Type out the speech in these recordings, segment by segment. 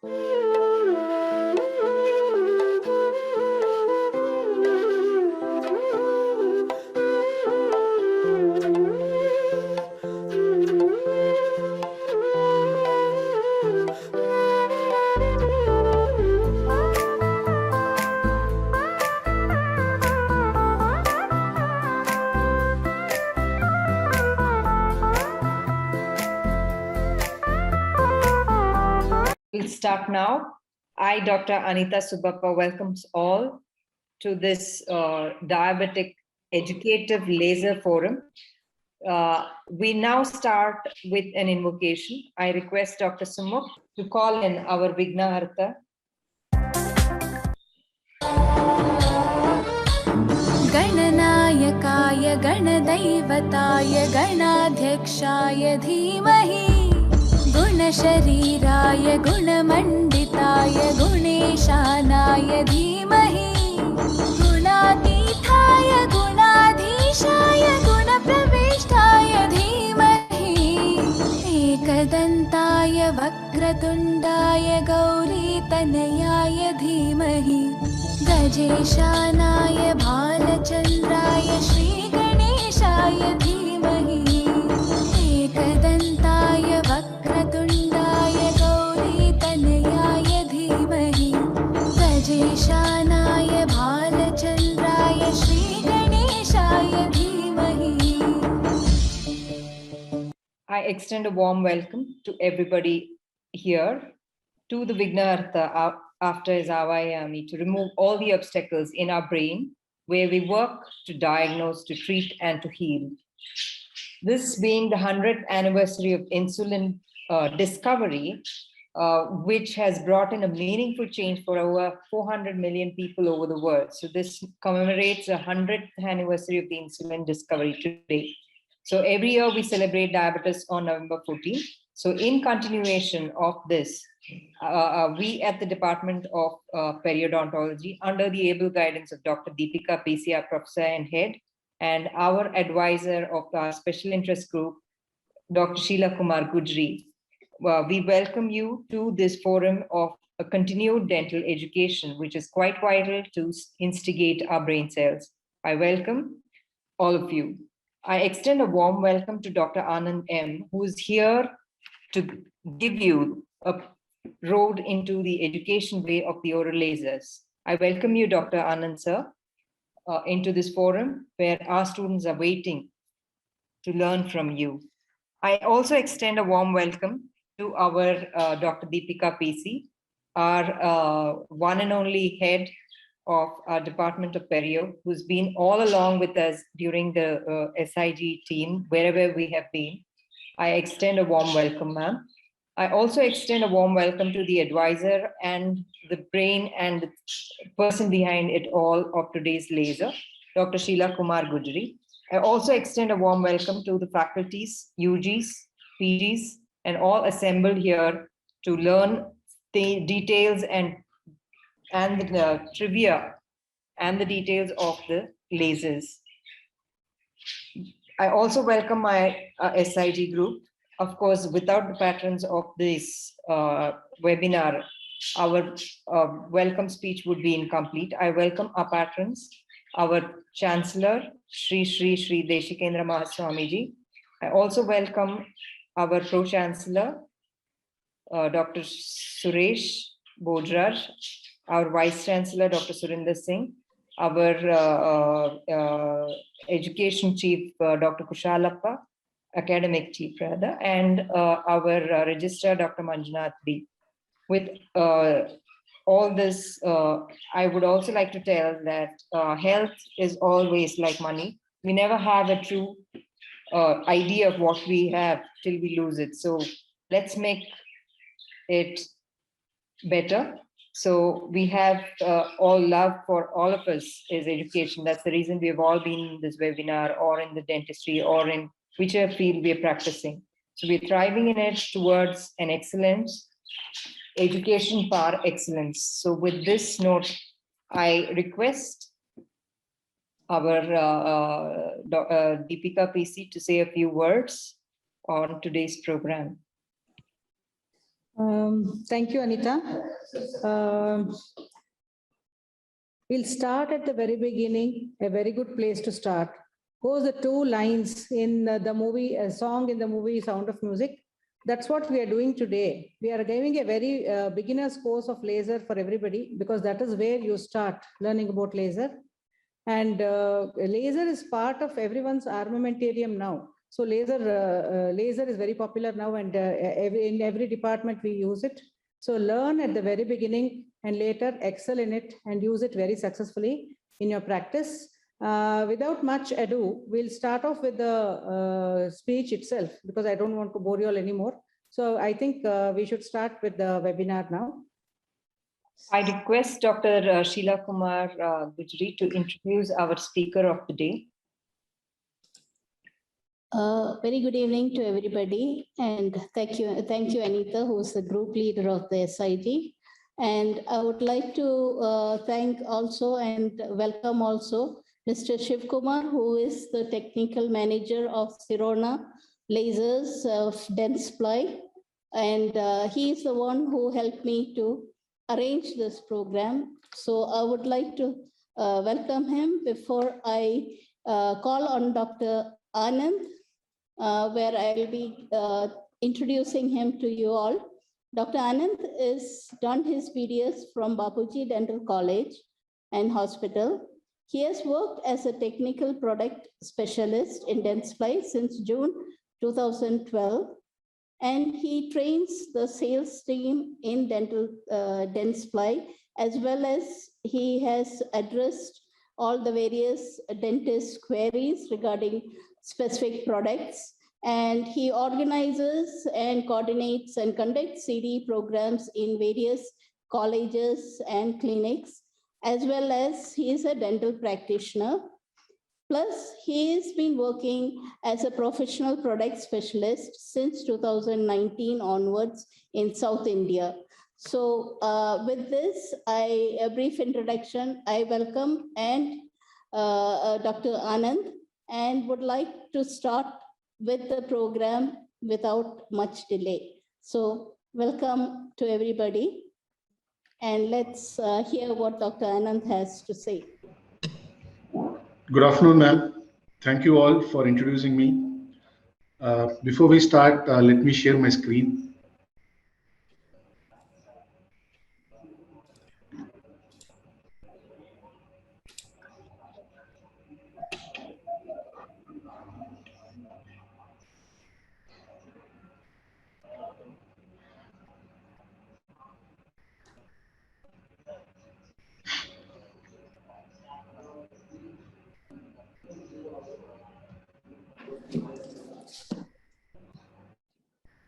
We'll start now. I, Dr. Anita Subappa, welcomes all to this Diabetic Educative Laser Forum. We now start with an invocation. I request Dr. Sumukh to call in our Vignaharta. गणनायकाय गणदैवताय गणाध्यक्षाय धीमहि गुणशरीराय गुणमण्डिताय गुणेशानाय धीमहि गुणातीताय गुणाधीशाय गुणप्रविष्टाय धीमहि एकदन्ताय वक्रतुण्डाय गौरीतनयाय धीमहि गजेशानाय भालचन्द्राय श्रीगणेशाय धीमहि एकदन्ताय वक्रतुण्डाय गौरीतनयाय धीमहि गजेशानाय भालचन्द्राय श्रीगणेशाय धीमहि. I extend a warm welcome to everybody here to the Vignaharta after his Avayami to remove all the obstacles in our brain where we work to diagnose, to treat, and to heal. This being the 100th anniversary of insulin discovery, which has brought in a meaningful change for over 400 million people over the world. So this commemorates the 100th anniversary of the insulin discovery today. So every year we celebrate diabetes on November 14th. So in continuation of this, we at the Department of Periodontology, under the able guidance of Dr. Deepika PC, our professor and head, and our advisor of our special interest group, Dr. Sheila Kumar Gujri, we welcome you to this forum of a continued dental education, which is quite vital to instigate our brain cells. I welcome all of you. I extend a warm welcome to Dr. Anand M, who is here to give you a road into the education way of the oral lasers. I welcome you, Dr. Anand sir, into this forum where our students are waiting to learn from you. I also extend a warm welcome to our Dr. Deepika PC, our one and only head of our Department of Perio, who's been all along with us during the SIG team, wherever we have been. I extend a warm welcome, ma'am. I also extend a warm welcome to the advisor and the brain and the person behind it all of today's laser, Dr. Sheila Kumar Gujri. I also extend a warm welcome to the faculties, UGs, PGs, and all assembled here to learn the details and the trivia and the details of the lasers. I also welcome my SIG group. Of course, without the patrons of this webinar, our welcome speech would be incomplete. I welcome our patrons, our Chancellor, Shri Deshikendra Mahaswamiji. I also welcome our Pro-Chancellor, Dr. Suresh Bodrar, our Vice Chancellor, Dr. Surinder Singh, our Education Chief, Dr. Kushalappa, Academic Chief rather, and our Registrar, Dr. Manjunath B. With all this, I would also like to tell that health is always like money. We never have a true idea of what we have till we lose it. So let's make it better. So we have all love for all of us is education. That's the reason we have all been in this webinar or in the dentistry or in whichever field we are practicing. So we're thriving in it towards an excellence, education par excellence. So with this note, I request our Deepika PC to say a few words on today's program. Thank you, Anita. We'll start at the very beginning, a very good place to start. Goes the two lines in the movie, a song in the movie Sound of Music. That's what we are doing today. We are giving a very beginner's course of laser for everybody, because that is where you start learning about laser. And laser is part of everyone's armamentarium now. So laser is very popular now, and in every department we use it. So learn at the very beginning and later excel in it and use it very successfully in your practice. Without much ado, we'll start off with the speech itself, because I don't want to bore you all anymore. So I think we should start with the webinar now. I request Dr. Sheela Kumar Gujri to introduce our speaker of the day. Very good evening to everybody, and thank you, Anita, who is the group leader of the SIT. And I would like to thank also and welcome also Mr. Shiv Kumar, who is the technical manager of Sirona Lasers of Dentsply, and he is the one who helped me to arrange this program. So I would like to welcome him before I call on Dr. Anand, where I will be introducing him to you all. Dr. Anand has done his BDS from Bapuji Dental College and Hospital. He has worked as a technical product specialist in Dentsply since June 2012, and he trains the sales team in Dentsply, as well as he has addressed all the various dentist queries regarding specific products, and he organizes and coordinates and conducts CD programs in various colleges and clinics, as well as he is a dental practitioner. Plus, he has been working as a professional product specialist since 2019 onwards in South India. So with this, a brief introduction, I welcome Dr. Anand, and would like to start with the program without much delay. So welcome to everybody, and let's hear what Dr. Anand has to say. Good afternoon, ma'am. Thank you all for introducing me. Before we start, let me share my screen.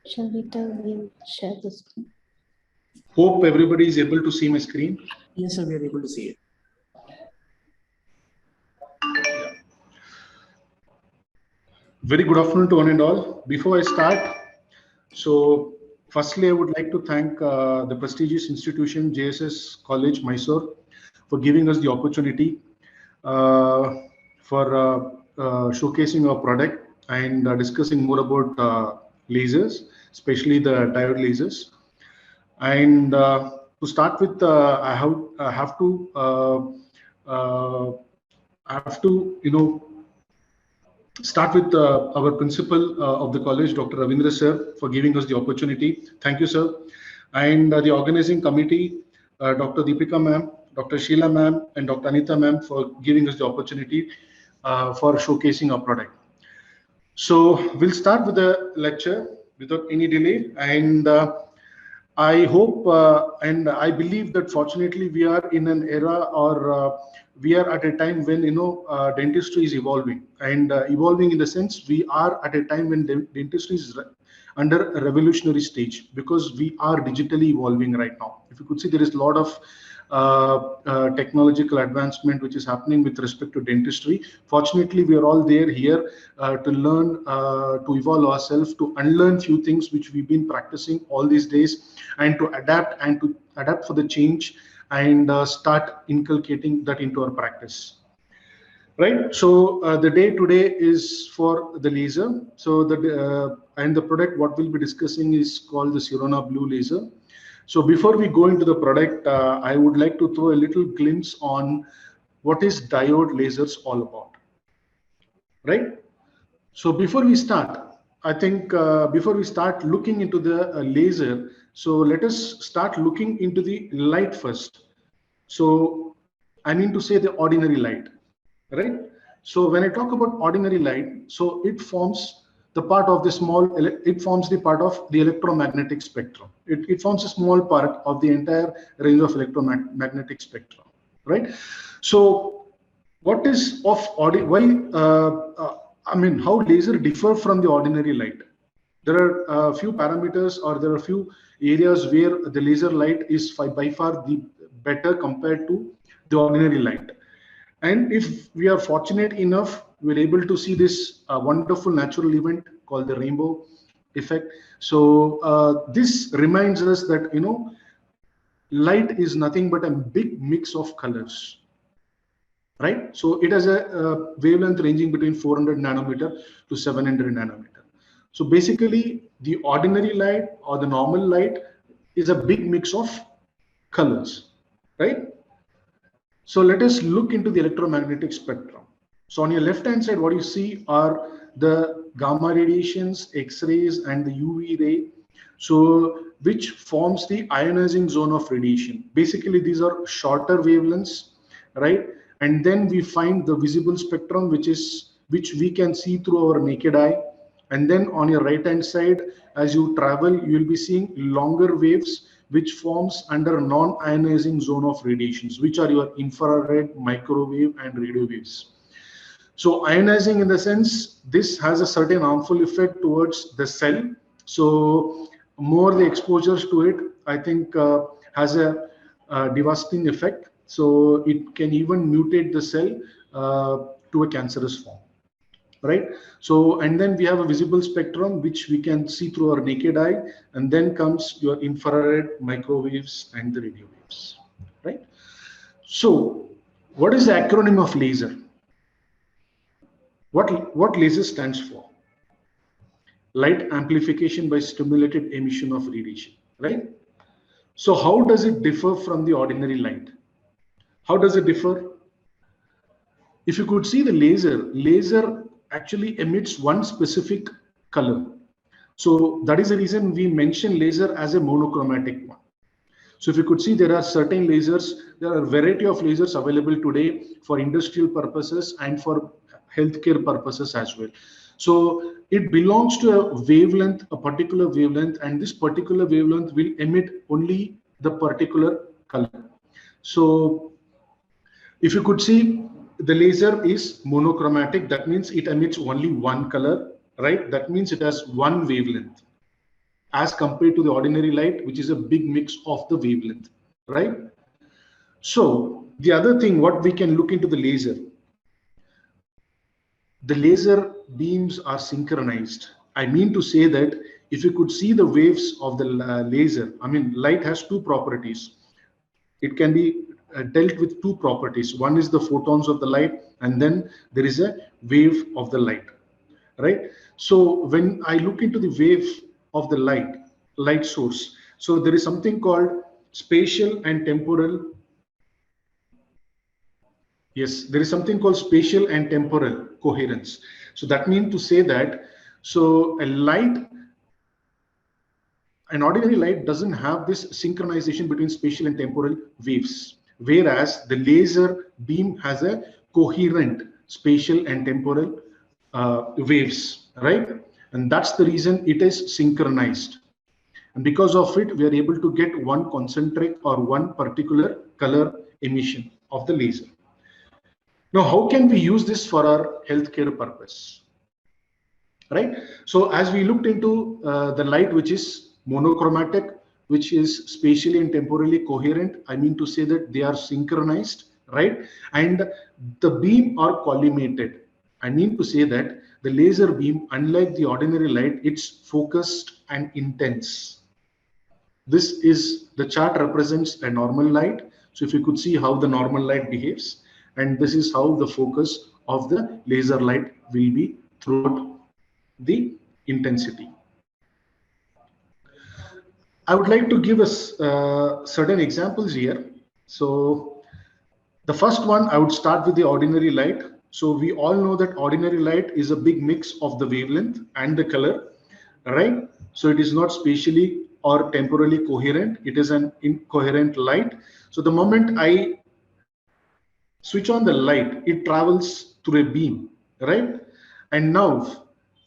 Shall we share the screen? Hope everybody is able to see my screen. Yes, sir, we are able to see it. Very good afternoon to one and all. Before I start, so firstly, I would like to thank the prestigious institution JSS College, Mysore, for giving us the opportunity for showcasing our product and discussing more about lasers, especially the diode lasers. And to start with, I have to start with our principal of the college, Dr. Ravindra sir, for giving us the opportunity. Thank you, sir. And the organizing committee, Dr. Deepika ma'am, Dr. Sheela ma'am, and Dr. Anita ma'am, for giving us the opportunity for showcasing our product. So we'll start with the lecture without any delay, and I hope and I believe that fortunately we are in an era, or we are at a time when dentistry is evolving, and evolving in the sense we are at a time when dentistry is under a revolutionary stage, because we are digitally evolving right now. If you could see, there is a lot of technological advancement which is happening with respect to dentistry. Fortunately, we are all there here to learn, to evolve ourselves, to unlearn few things which we've been practicing all these days, and to adapt for the change, and start inculcating that into our practice. Right. So the day today is for the laser. So and the product what we'll be discussing is called the Sirona Blue Laser. So before we go into the product, I would like to throw a little glimpse on what is diode lasers all about, right? So before we start, I think before we start looking into the laser, so let us start looking into the light first. So I mean to say the ordinary light, right? So when I talk about ordinary light, so it forms the part of the it forms the part of the electromagnetic spectrum. It forms a small part of the entire range of electromagnetic spectrum, right? So what is of I mean, how laser differ from the ordinary light? There are a few parameters, or there are a few areas where the laser light is by far the better compared to the ordinary light. And if we are fortunate enough, we're able to see this wonderful natural event called the rainbow effect. So this reminds us that, you know, light is nothing but a big mix of colors, right? So it has a wavelength ranging between 400 nanometer to 700 nanometer. So basically, the ordinary light or the normal light is a big mix of colors, right? So let us look into the electromagnetic spectrum. So on your left hand side, what you see are the gamma radiations, X-rays, and the UV ray, so which forms the ionizing zone of radiation. Basically, these are shorter wavelengths, right? And then we find the visible spectrum, which we can see through our naked eye. And then on your right hand side, as you travel, you will be seeing longer waves, which forms under non-ionizing zone of radiations, which are your infrared, microwave, and radio waves. So ionizing, in the sense, this has a certain harmful effect towards the cell. So more the exposures to it, I think, has a devastating effect. So it can even mutate the cell to a cancerous form, right? So, and then we have a visible spectrum, which we can see through our naked eye, and then comes your infrared, microwaves, and the radio waves, right? So what is the acronym of laser? What laser stands for? Light amplification by stimulated emission of radiation, right? So how does it differ from the ordinary light? How does it differ? If you could see the laser actually emits one specific color. So that is the reason we mention laser as a monochromatic one. So if you could see, there are certain lasers, there are a variety of lasers available today for industrial purposes and for healthcare purposes as well. So it belongs to a wavelength, a particular wavelength, and this particular wavelength will emit only the particular color. So if you could see, the laser is monochromatic. That means it emits only one color, right? That means it has one wavelength, as compared to the ordinary light, which is a big mix of the wavelength, right? So the other thing, what we can look into the laser beams are synchronized. I mean to say that if you could see the waves of the laser, I mean, light has two properties. It can be dealt with two properties. One is the photons of the light, and then there is a wave of the light, right? So when I look into the wave of the light source, so there is something called spatial and temporal. Yes, there is something called spatial and temporal coherence. So that means to say that, so an ordinary light doesn't have this synchronization between spatial and temporal waves, whereas the laser beam has a coherent spatial and temporal waves, right? And that's the reason it is synchronized. And because of it, we are able to get one concentric or one particular color emission of the laser. Now, how can we use this for our healthcare purpose, right? So as we looked into the light, which is monochromatic, which is spatially and temporally coherent, I mean to say that they are synchronized, right? And the beam are collimated. I mean to say that the laser beam, unlike the ordinary light, it's focused and intense. This is, the chart represents a normal light. So if you could see how the normal light behaves, and this is how the focus of the laser light will be throughout the intensity, I would like to give us certain examples here. So the first one, I would start with the ordinary light. So we all know that ordinary light is a big mix of the wavelength and the color, right? So it is not spatially or temporally coherent. It is an incoherent light. So the moment I switch on the light, it travels through a beam, right? And now,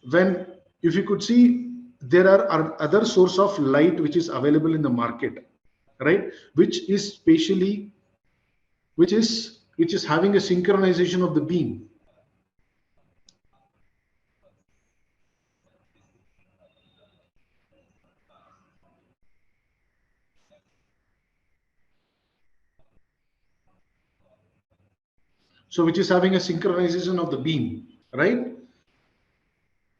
when, if you could see, there are other source of light which is available in the market, right? Which is spatially, which is having a synchronization of the beam. So which is having a synchronization of the beam, right?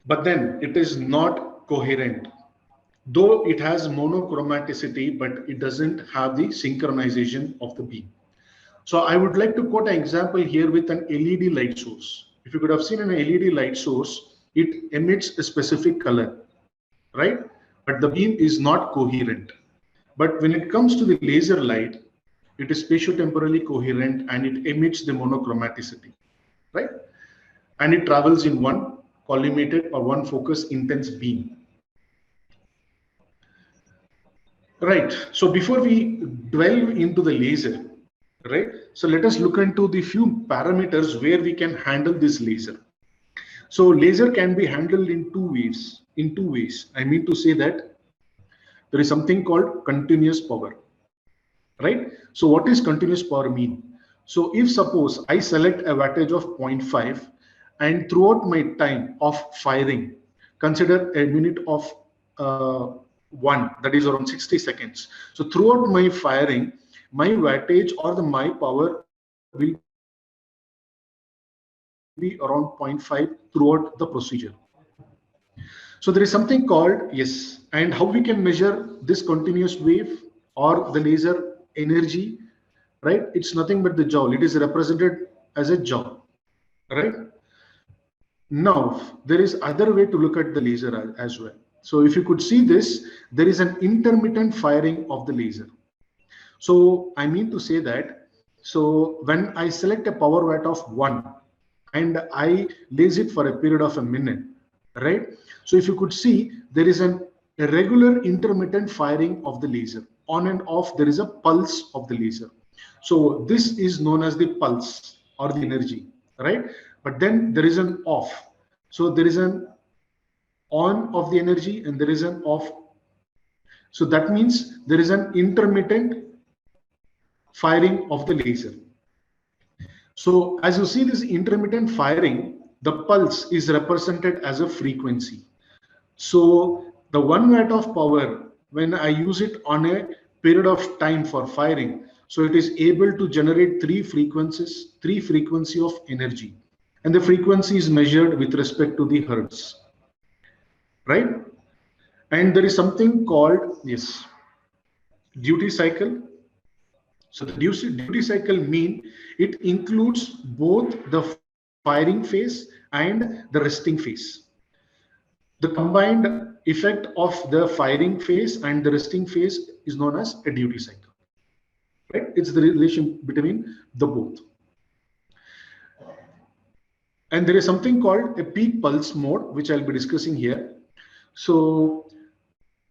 But then it is not coherent. Though it has monochromaticity, but it doesn't have the synchronization of the beam. So I would like to quote an example here with an LED light source. If you could have seen an LED light source, it emits a specific color, right? But the beam is not coherent. But when it comes to the laser light, it is spatiotemporally coherent and it emits the monochromaticity, right? And it travels in one collimated or one focus intense beam. Right. So before we delve into the laser, right? So let us look into the few parameters where we can handle this laser. So laser can be handled in two ways. I mean to say that there is something called continuous power, right? So what is continuous power mean? So if suppose I select a wattage of 0.5 and throughout my time of firing, consider a minute of 1, that is around 60 seconds. So throughout my firing, my wattage or my power will be around 0.5 throughout the procedure. So there is something called, yes, and how we can measure this continuous wave or the laser energy, right? It's nothing but the joule. It is represented as a joule, right? Now, there is other way to look at the laser as well. So if you could see this, there is an intermittent firing of the laser. So I mean to say that, so when I select a power watt of 1 and I laser it for a period of a minute, right? So if you could see, there is a regular intermittent firing of the laser. On and off, there is a pulse of the laser. So this is known as the pulse or the energy, right? But then there is an off. So there is an on of the energy and there is an off. So that means there is an intermittent firing of the laser. So as you see this intermittent firing, the pulse is represented as a frequency. So the 1 watt of power, when I use it on a period of time for firing, so it is able to generate three frequency of energy. And the frequency is measured with respect to the hertz, right? And there is something called, yes, duty cycle. So the duty cycle mean it includes both the firing phase and the resting phase. The combined effect of the firing phase and the resting phase is known as a duty cycle, right? It's the relation between the both. And there is something called a peak pulse mode, which I'll be discussing here. So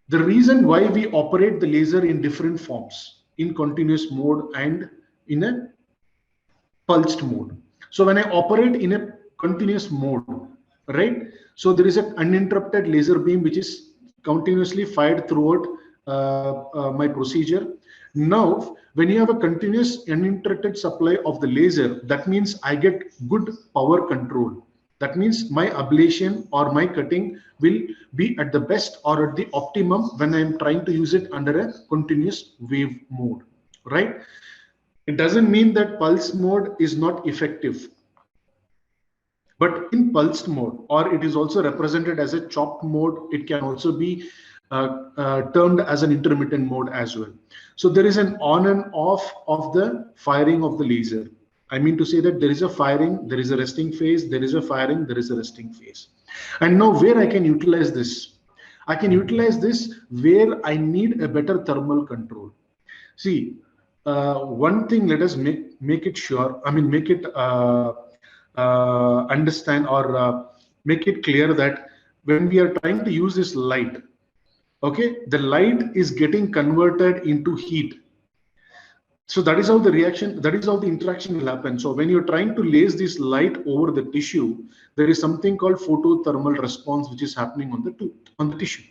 the reason why we operate the laser in different forms, in continuous mode and in a pulsed mode. So when I operate in a continuous mode, right? So there is an uninterrupted laser beam which is continuously fired throughout my procedure. Now, when you have a continuous uninterrupted supply of the laser, that means I get good power control. That means my ablation or my cutting will be at the best or at the optimum when I am trying to use it under a continuous wave mode, right? It doesn't mean that pulse mode is not effective. But in pulsed mode, or it is also represented as a chopped mode, it can also be termed as an intermittent mode as well. So there is an on and off of the firing of the laser. I mean to say that there is a firing, there is a resting phase, there is a firing, there is a resting phase. And now where I can utilize this? I can utilize this where I need a better thermal control. See, one thing, let us make it sure, I mean, make it understand or make it clear that when we are trying to use this light, okay, the light is getting converted into heat. So that is how the reaction, that is how the interaction will happen. So when you're trying to lace this light over the tissue, there is something called photothermal response, which is happening on the tissue,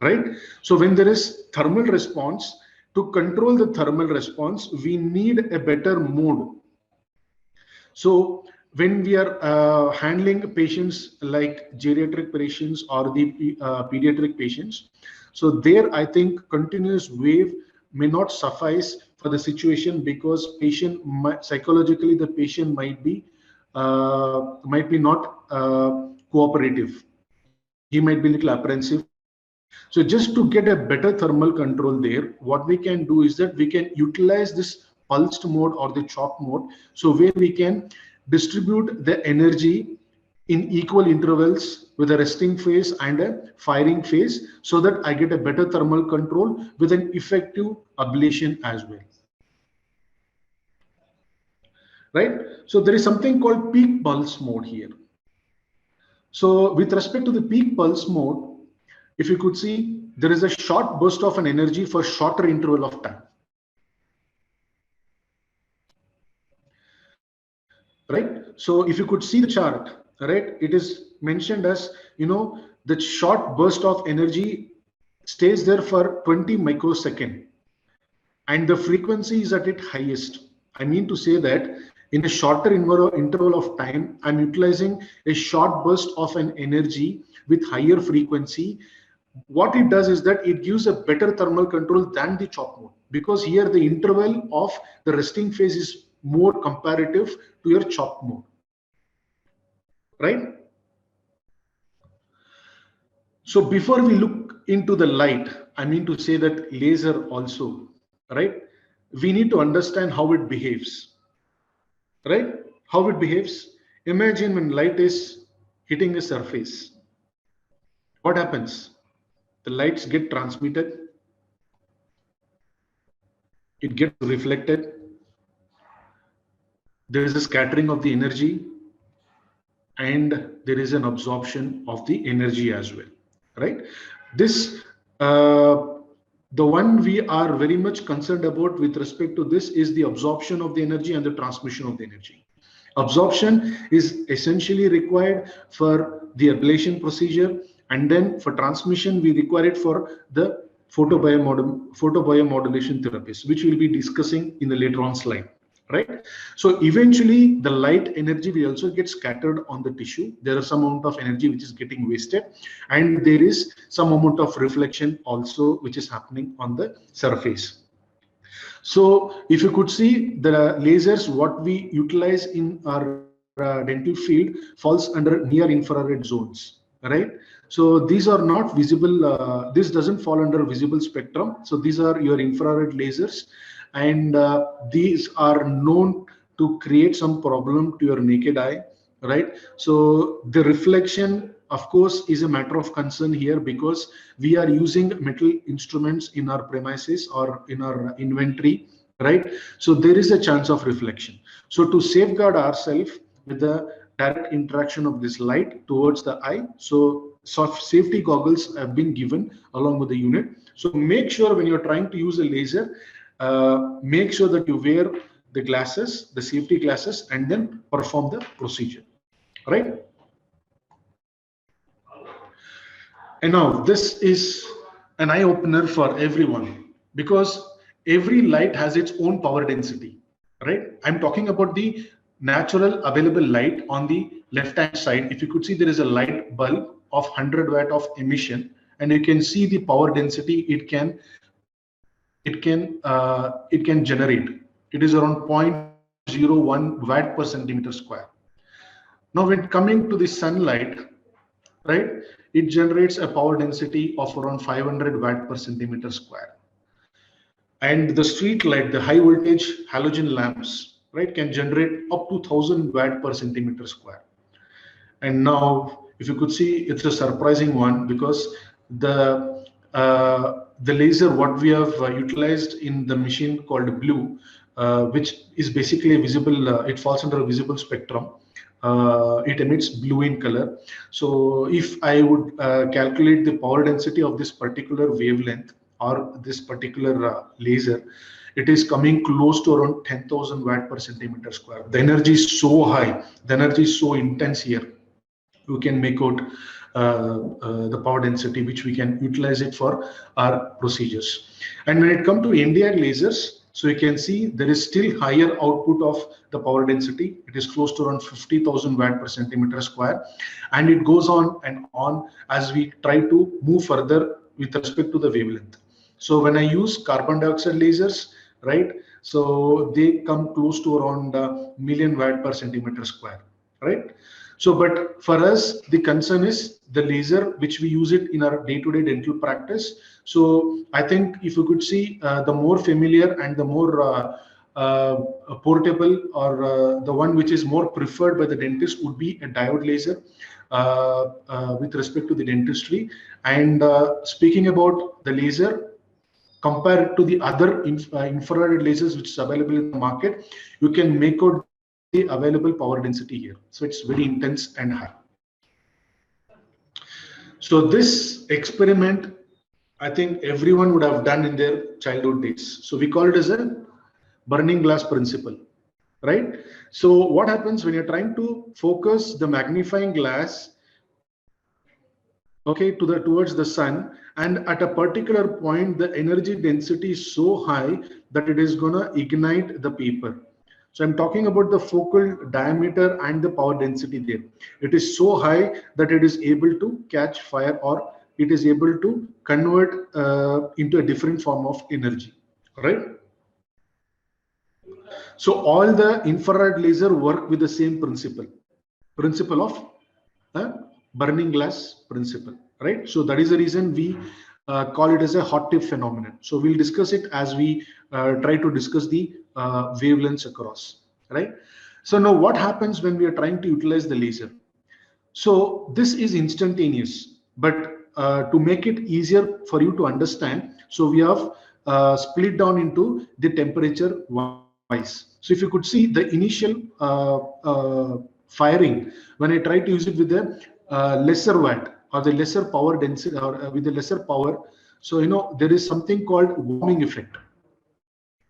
right? So when there is thermal response, to control the thermal response, we need a better mode. So when we are handling patients like geriatric patients or the pediatric patients, so there I think continuous wave may not suffice for the situation, because patient psychologically the patient might be not cooperative. He might be a little apprehensive. So just to get a better thermal control there, what we can do is that we can utilize this pulsed mode or the chop mode. So where we can distribute the energy in equal intervals with a resting phase and a firing phase, so that I get a better thermal control with an effective ablation as well. Right? So there is something called peak pulse mode here. So with respect to the peak pulse mode, if you could see, there is a short burst of an energy for shorter interval of time. Right? So if you could see the chart, right, it is mentioned as, you know, the short burst of energy stays there for 20 microseconds, and the frequency is at its highest. I mean to say that in a shorter interval of time, I'm utilizing a short burst of an energy with higher frequency. What it does is that it gives a better thermal control than the chop mode, because here the interval of the resting phase is more comparative to your chop mode, right? So before we look into the light, I mean to say that laser also, right? We need to understand how it behaves, right? How it behaves. Imagine when light is hitting a surface, what happens? The lights get transmitted, it gets reflected, there is a scattering of the energy, and there is an absorption of the energy as well, right? This, the one we are very much concerned about with respect to this is the absorption of the energy and the transmission of the energy. Absorption is essentially required for the ablation procedure, and then for transmission, we require it for the photobiomodulation therapies, which we'll be discussing in the later on slide, right? So eventually the light energy will also get scattered on the tissue. There is some amount of energy which is getting wasted, and there is some amount of reflection also which is happening on the surface. So if you could see, the lasers what we utilize in our dental field falls under near infrared zones, right? So these are not visible, this doesn't fall under visible spectrum. So these are your infrared lasers, and these are known to create some problem to your naked eye, right? So the reflection, of course, is a matter of concern here, because we are using metal instruments in our premises or in our inventory, right? So there is a chance of reflection. So to safeguard ourselves with the direct interaction of this light towards the eye, so safety goggles have been given along with the unit. So make sure when you're trying to use a laser, make sure that you wear the glasses, the safety glasses, and then perform the procedure, right? And now this is an eye opener for everyone, because every light has its own power density, right? I'm talking about the natural available light on the left hand side. If you could see, there is a light bulb of 100 watt of emission, and you can see the power density it can generate. It is around 0.01 watt per centimeter square. Now when coming to the sunlight, right, it generates a power density of around 500 watt per centimeter square. And the street light, the high voltage halogen lamps, right, can generate up to 1000 watt per centimeter square. And now if you could see, it's a surprising one, because the laser what we have utilized in the machine called blue, which is basically a visible, it falls under a visible spectrum. It emits blue in color. So if I would calculate the power density of this particular wavelength or this particular laser, it is coming close to around 10,000 watt per centimeter square. The energy is so high, the energy is so intense here. We can make out the power density, which we can utilize it for our procedures. And when it comes to NDR lasers, so you can see there is still higher output of the power density. It is close to around 50,000 watt per centimeter square. And it goes on and on as we try to move further with respect to the wavelength. So when I use carbon dioxide lasers, right, so they come close to around a million watt per centimeter square, right? So, but for us, the concern is the laser, which we use it in our day-to-day dental practice. So I think if you could see the more familiar and the more portable, or the one which is more preferred by the dentist would be a diode laser with respect to the dentistry. And speaking about the laser, compared to the other infrared lasers which is available in the market, you can make out the available power density here. So it's very intense and high. So this experiment, I think everyone would have done in their childhood days. So we call it as a burning glass principle, right? So what happens when you're trying to focus the magnifying glass, okay, towards the sun, and at a particular point, the energy density is so high that it is gonna ignite the paper. So I'm talking about the focal diameter and the power density there. It is so high that it is able to catch fire, or it is able to convert into a different form of energy, right? So all the infrared laser work with the same principle of burning glass principle, right? So that is the reason we call it as a hot tip phenomenon. So we'll discuss it as we try to discuss the wavelengths across, right? So now what happens when we are trying to utilize the laser? So this is instantaneous, but to make it easier for you to understand, so we have split down into the temperature wise. So if you could see the initial firing, when I try to use it with the lesser watt or the lesser power density, or with the lesser power, so you know there is something called warming effect,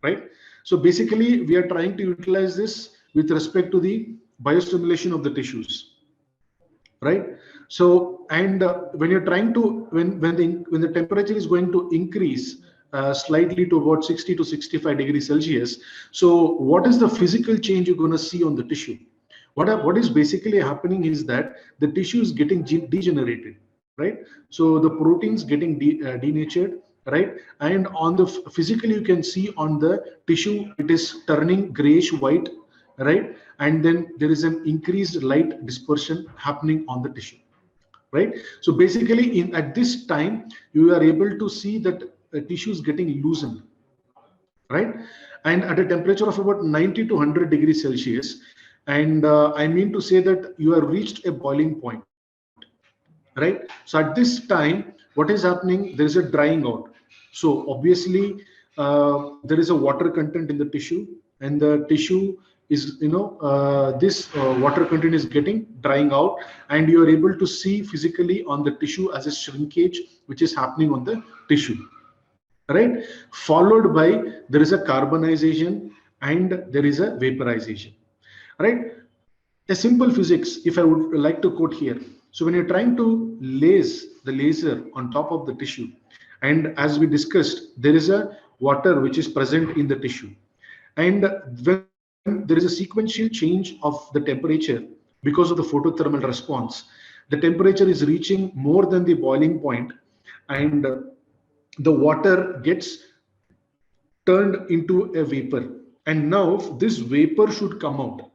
right? So basically we are trying to utilize this with respect to the biostimulation of the tissues, right? So and when you're trying to when the temperature is going to increase slightly to about 60 to 65 degrees Celsius, so what is the physical change you're going to see on the tissue? What is basically happening is that the tissue is getting degenerated, right? So the proteins getting denatured, right? And on the physically you can see on the tissue it is turning grayish white, right? And then there is an increased light dispersion happening on the tissue, right? So basically at this time you are able to see that the tissue is getting loosened, right? And at a temperature of about 90 to 100 degrees Celsius, and I mean to say that you have reached a boiling point, right? So at this time, what is happening? There is a drying out. So obviously, there is a water content in the tissue, and the tissue is, you know, this water content is getting drying out, and you are able to see physically on the tissue as a shrinkage, which is happening on the tissue, right? Followed by there is a carbonization and there is a vaporization, right? A simple physics, if I would like to quote here. So when you're trying to lace the laser on top of the tissue, and as we discussed, there is a water which is present in the tissue, and when there is a sequential change of the temperature because of the photothermal response, the temperature is reaching more than the boiling point, and the water gets turned into a vapor, and now this vapor should come out.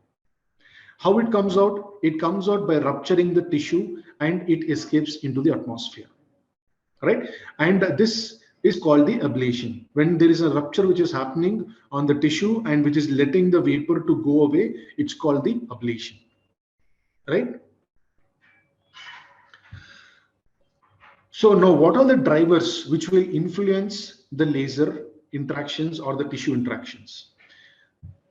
How it comes out? It comes out by rupturing the tissue and it escapes into the atmosphere, right? And this is called the ablation. When there is a rupture which is happening on the tissue and which is letting the vapor to go away, it's called the ablation, right? So now what are the drivers which will influence the laser interactions or the tissue interactions?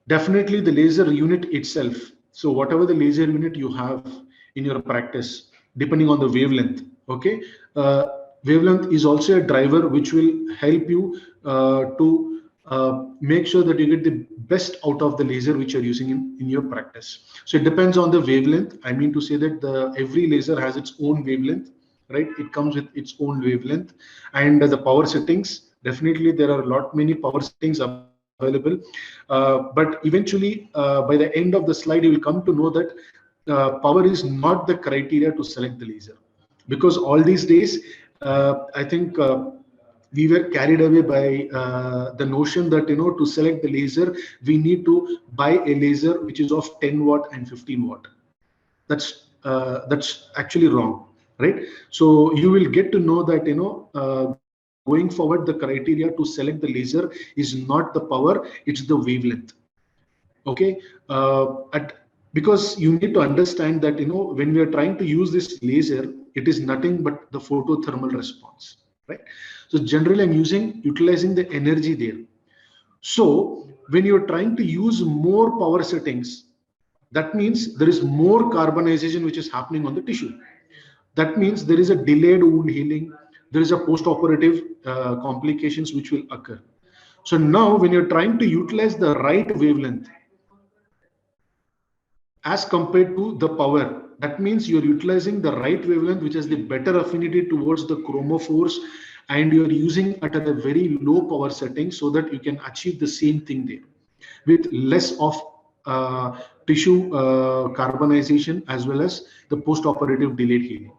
Definitely the laser unit itself. So whatever the laser unit you have in your practice, depending on the wavelength, okay, wavelength is also a driver which will help you to make sure that you get the best out of the laser which you're using in your practice. So it depends on the wavelength. I mean to say that every laser has its own wavelength, right? It comes with its own wavelength. And the power settings, definitely there are many power settings available, but eventually by the end of the slide you will come to know that power is not the criteria to select the laser, because all these days I think we were carried away by the notion that, you know, to select the laser we need to buy a laser which is of 10 watt and 15 watt. That's actually wrong, right? So you will get to know that, you know, going forward, the criteria to select the laser is not the power, it's the wavelength. Okay, because you need to understand that, you know, when we are trying to use this laser, it is nothing but the photothermal response, right? So generally I'm utilizing the energy there. So when you're trying to use more power settings, that means there is more carbonization which is happening on the tissue. That means there is a delayed wound healing. There is a post-operative complications which will occur. So now when you're trying to utilize the right wavelength as compared to the power, that means you're utilizing the right wavelength which has the better affinity towards the chromophores, and you're using it at a very low power setting so that you can achieve the same thing there with less of tissue carbonization as well as the post-operative delayed healing.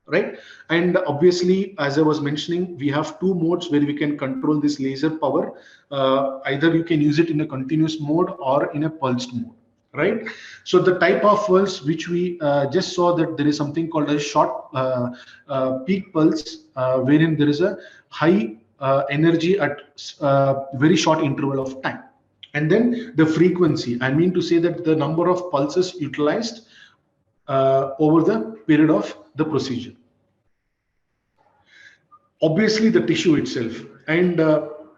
Right? And obviously, as I was mentioning, we have two modes where we can control this laser power. Either you can use it in a continuous mode or in a pulsed mode, right? So the type of pulse which we just saw, that there is something called a short peak pulse, wherein there is a high energy at very short interval of time. And then the frequency, I mean to say that the number of pulses utilized over the period of the procedure. Obviously the tissue itself, and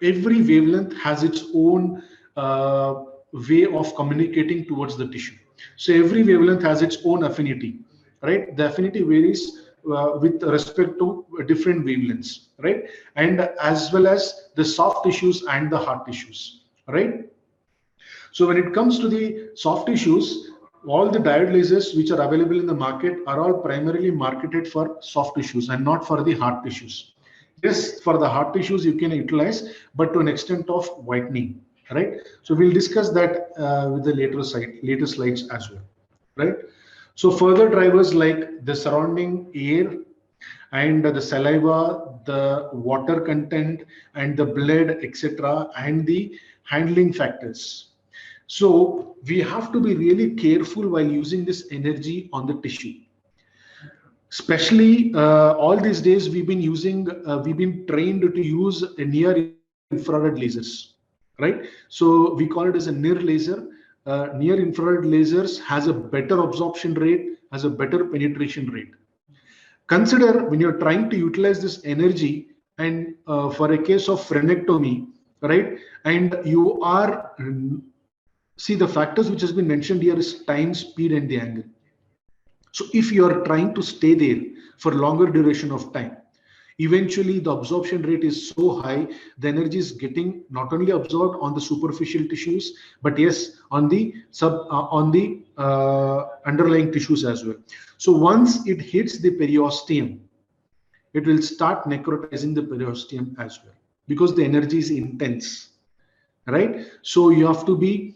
every wavelength has its own way of communicating towards the tissue. So every wavelength has its own affinity, right? The affinity varies with respect to different wavelengths, right? And as well as the soft tissues and the hard tissues, right? So when it comes to the soft tissues, all the diode lasers which are available in the market are all primarily marketed for soft tissues and not for the hard tissues. Yes, for the hard tissues you can utilize, but to an extent of whitening, right? So we'll discuss that with the later slides as well, right? So further drivers like the surrounding air and the saliva, the water content and the blood, etc., and the handling factors. So we have to be really careful while using this energy on the tissue. Especially all these days we've been trained to use a near infrared lasers, right? So we call it as a NIR laser. Near infrared lasers has a better absorption rate, has a better penetration rate. Consider when you're trying to utilize this energy, and for a case of frenectomy, right? And you are, see, the factors which has been mentioned here is time, speed, and the angle. So if you are trying to stay there for longer duration of time, eventually the absorption rate is so high, the energy is getting not only absorbed on the superficial tissues, but yes, on the underlying tissues as well. So once it hits the periosteum, it will start necrotizing the periosteum as well, because the energy is intense, right? So you have to be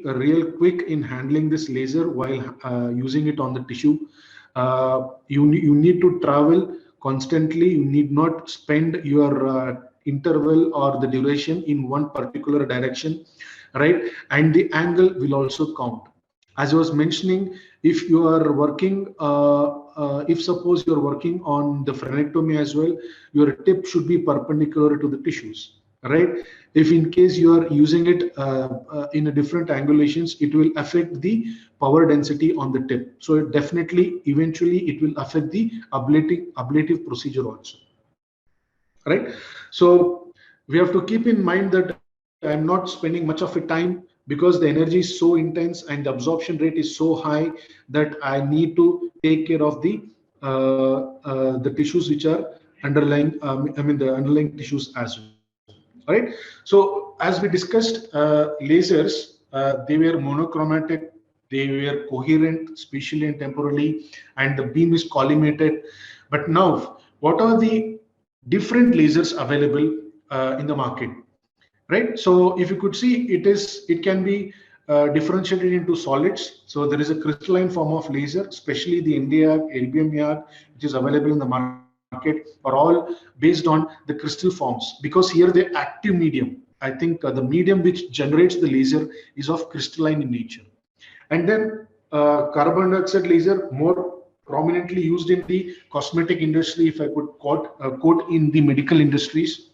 real quick in handling this laser while using it on the tissue. You need to travel constantly. You need not spend your interval or the duration in one particular direction, right? And the angle will also count. As I was mentioning, if you are working, if suppose you're working on the frenectomy as well, your tip should be perpendicular to the tissues. right? If in case you are using it in a different angulations, it will affect the power density on the tip. So it definitely, eventually, it will affect the ablative procedure also, right? So we have to keep in mind that I'm not spending much of a time because the energy is so intense and the absorption rate is so high that I need to take care of the tissues which are underlying, the underlying tissues as well. Right. So as we discussed, lasers, they were monochromatic, they were coherent spatially and temporally, and the beam is collimated. But now, what are the different lasers available in the market? Right. So if you could see, it can be differentiated into solids. So there is a crystalline form of laser, especially the Nd:YAG, erbium YAG, which is available in the market, are all based on the crystal forms, because here the active medium, I think the medium which generates the laser is of crystalline in nature. And then carbon dioxide laser, more prominently used in the cosmetic industry, if I could quote in the medical industries,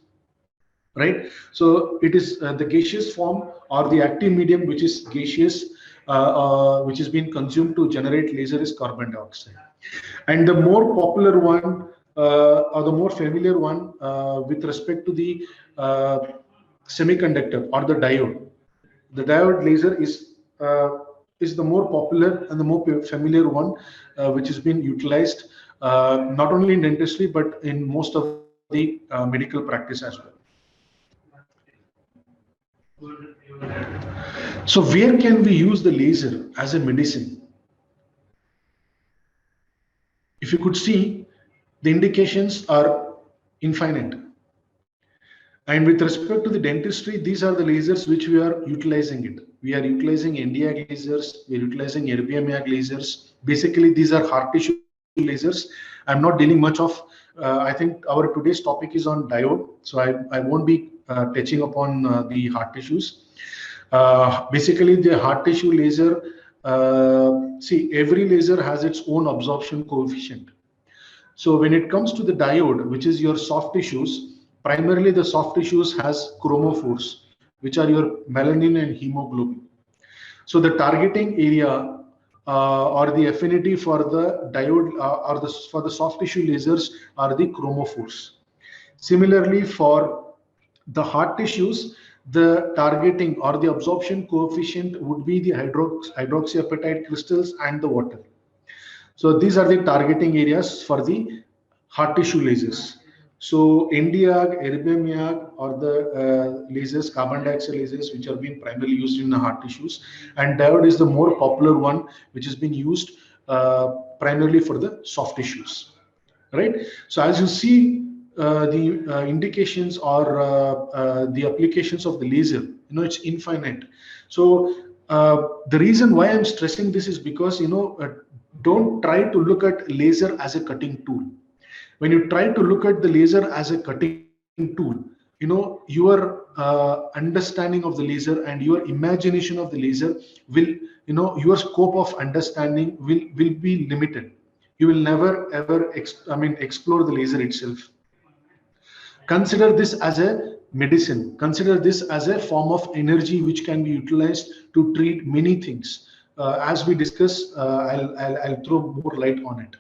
right? So it is the gaseous form or the active medium which is gaseous, which is being consumed to generate laser is carbon dioxide. And the more popular one or the more familiar one with respect to the semiconductor or the diode laser is the more popular and the more familiar one, which has been utilized not only in dentistry but in most of the medical practice as well. So where can we use the laser as a medicine? If you could see, the indications are infinite. And with respect to the dentistry, these are the lasers which we are utilizing it. We are utilizing Nd:YAG lasers, we are utilizing erbium YAG lasers. Basically, these are hard tissue lasers. I'm not dealing much of, I think our today's topic is on diode. So I won't be touching upon the hard tissues. Basically, the hard tissue laser, see, every laser has its own absorption coefficient. So when it comes to the diode, which is your soft tissues, primarily the soft tissues has chromophores, which are your melanin and hemoglobin. So the targeting area or the affinity for the diode for the soft tissue lasers are the chromophores. Similarly, for the hard tissues, the targeting or the absorption coefficient would be the hydroxyapatite crystals and the water. So these are the targeting areas for the hard tissue lasers. So Nd:YAG, erbium YAG, or the lasers, carbon dioxide lasers, which are being primarily used in the hard tissues, and diode is the more popular one, which is being used primarily for the soft tissues, right? So as you see, the indications or the applications of the laser, it's infinite. So the reason why I'm stressing this is because, don't try to look at laser as a cutting tool. When you try to look at the laser as a cutting tool, your understanding of the laser and your imagination of the laser will, your scope of understanding will be limited. You will never ever explore the laser itself. Consider this as a medicine. Consider this as a form of energy which can be utilized to treat many things. As we discuss, I'll throw more light on it.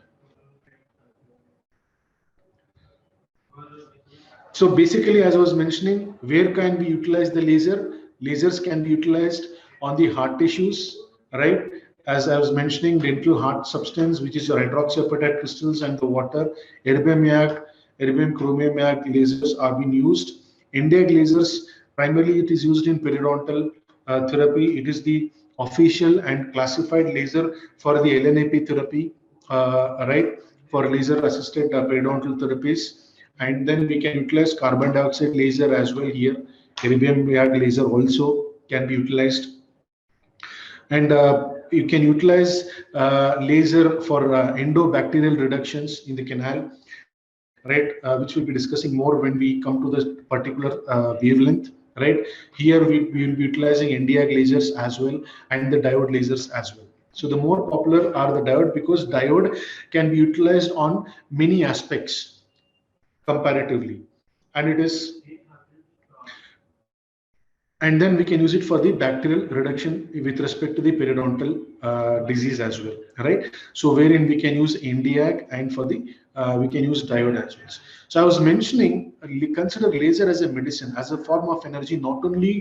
So basically, as I was mentioning, where can we utilize the laser? Lasers can be utilized on the hard tissues, right? As I was mentioning, dental hard substance, which is your hydroxyapatite crystals and the water, erbium YAG, erbium chromium YAG lasers are being used. Nd:YAG lasers, primarily it is used in periodontal therapy. It is the official and classified laser for the LNAP therapy, right? For laser assisted periodontal therapies. And then we can utilize carbon dioxide laser as well here. Erbium YAG laser also can be utilized. And you can utilize laser for endobacterial reductions in the canal, right? Which we'll be discussing more when we come to this particular wavelength, right? Here we will be utilizing Nd:YAG lasers as well and the diode lasers as well. So the more popular are the diode because diode can be utilized on many aspects comparatively, and it is And then we can use it for the bacterial reduction with respect to the periodontal disease as well, right? So wherein we can use Nd:YAG, and for the we can use diode as well. So I was mentioning, consider laser as a medicine, as a form of energy, not only